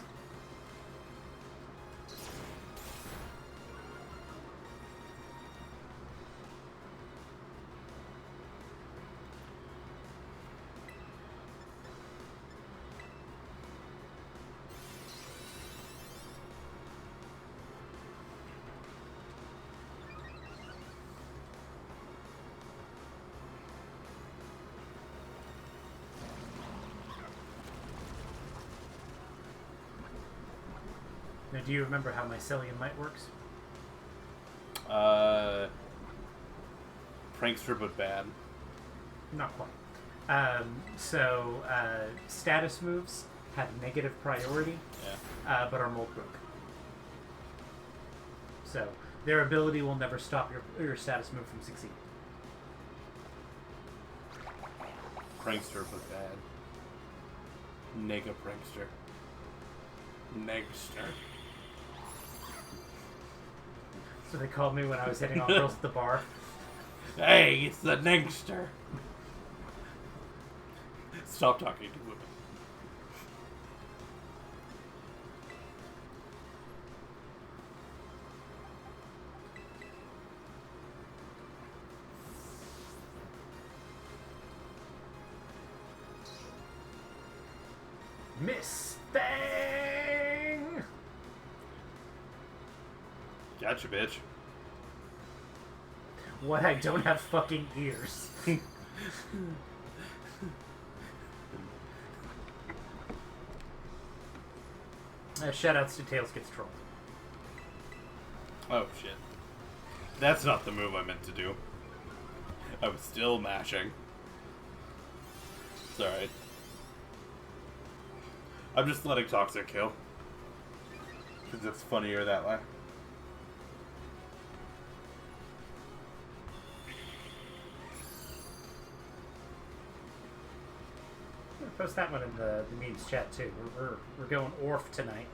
Do you remember how mycelium might works? Prankster, but bad. Not quite. Status moves have negative priority, but are mold broke. So their ability will never stop your status move from succeeding. Prankster, but bad. Nega prankster. Negster. So they called me when I was hitting on girls at the bar. Hey, it's the Negster. Stop talking to women. Miss Thing! Gotcha, bitch. What? I don't have fucking ears. Shoutouts to Tails Gets Trolled. Oh, shit. That's not the move I meant to do. I was still mashing. It's alright. I'm just letting Toxic kill. Because it's funnier that way. I'm gonna post that one in the memes chat too. We're going Orf tonight.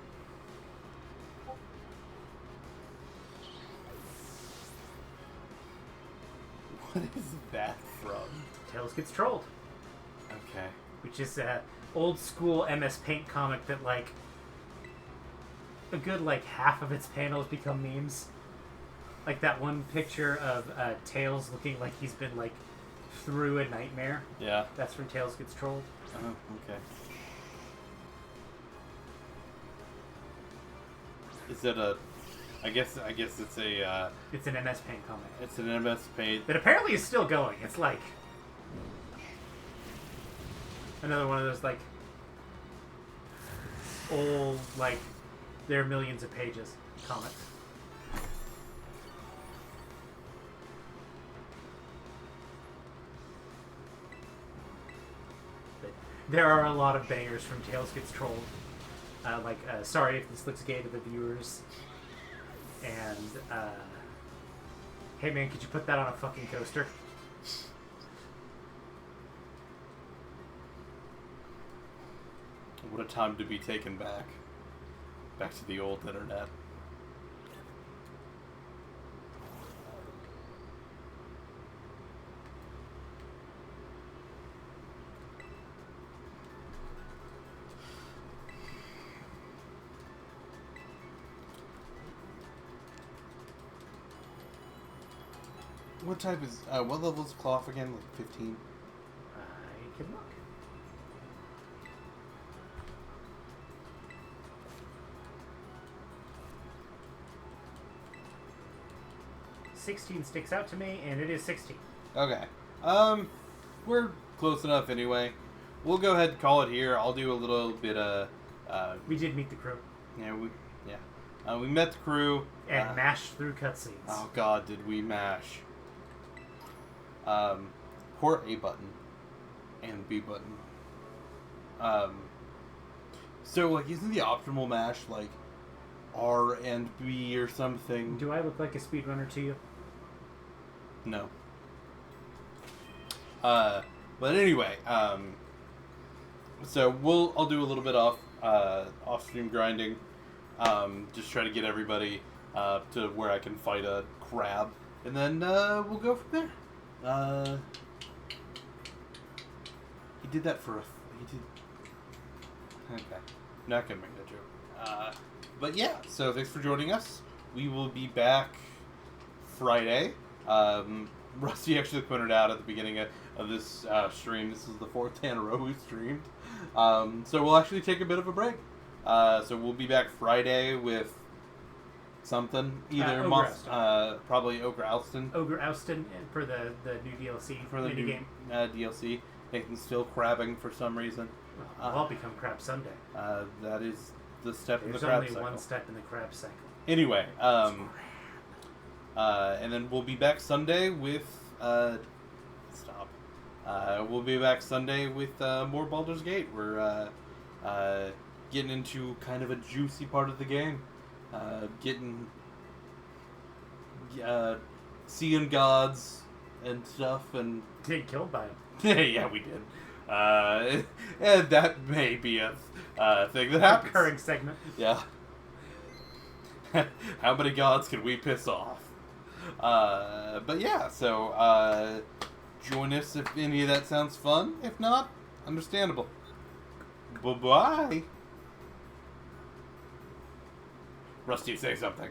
What is that from? Tails Gets Trolled. Okay. Which is a old school MS Paint comic that like a good like half of its panels become memes. Like that one picture of Tails looking like he's been like through a nightmare. Yeah. That's from Tails Gets Trolled. Oh, okay. Is it a... I guess it's a... It's an MS Paint comic. It's an MS Paint... That apparently is still going. It's like... another one of those, like... old, like... there are millions of pages comics. But there are a lot of bangers from Tails Gets Trolled. Sorry if this looks gay to the viewers. And, hey man, could you put that on a fucking coaster? What a time to be taken back. Back to the old internet. What type is... what level is Cloth again? Like 15? I can look. $16 sticks out to me, and it is 16. Okay. We're close enough anyway. We'll go ahead and call it here. I'll do a little bit of... We did meet the crew. Yeah, we met the crew. And mashed through cutscenes. Oh god, did we mash. Port A button. And B button. So, like, isn't the optimal mash, like, R and B or something? Do I look like a speedrunner to you? No. But anyway, so I'll do a little bit off-stream grinding. Just try to get everybody to where I can fight a crab, and then we'll go from there. He did that for Okay, not gonna make that joke. But yeah, so thanks for joining us. We will be back Friday. Rusty actually pointed out at the beginning of this stream, this is the 4th day in a row we've streamed. So we'll actually take a bit of a break. So we'll be back Friday with something, either probably Ogre Alston. Ogre Alston for the new DLC. For the new game. DLC. Nathan's still crabbing for some reason. Well, I'll become crab someday. That is the step in the There's crab only cycle. one step in the crab cycle. Anyway, and then we'll be back Sunday with we'll be back Sunday with more Baldur's Gate. We're getting into kind of a juicy part of the game, seeing gods and stuff, and Get killed by him. yeah, we did. And that may be a thing that happens. Recurring segment. Yeah. How many gods can we piss off? But yeah, so join us if any of that sounds fun. If not, understandable. Bye-bye. Rusty, say something.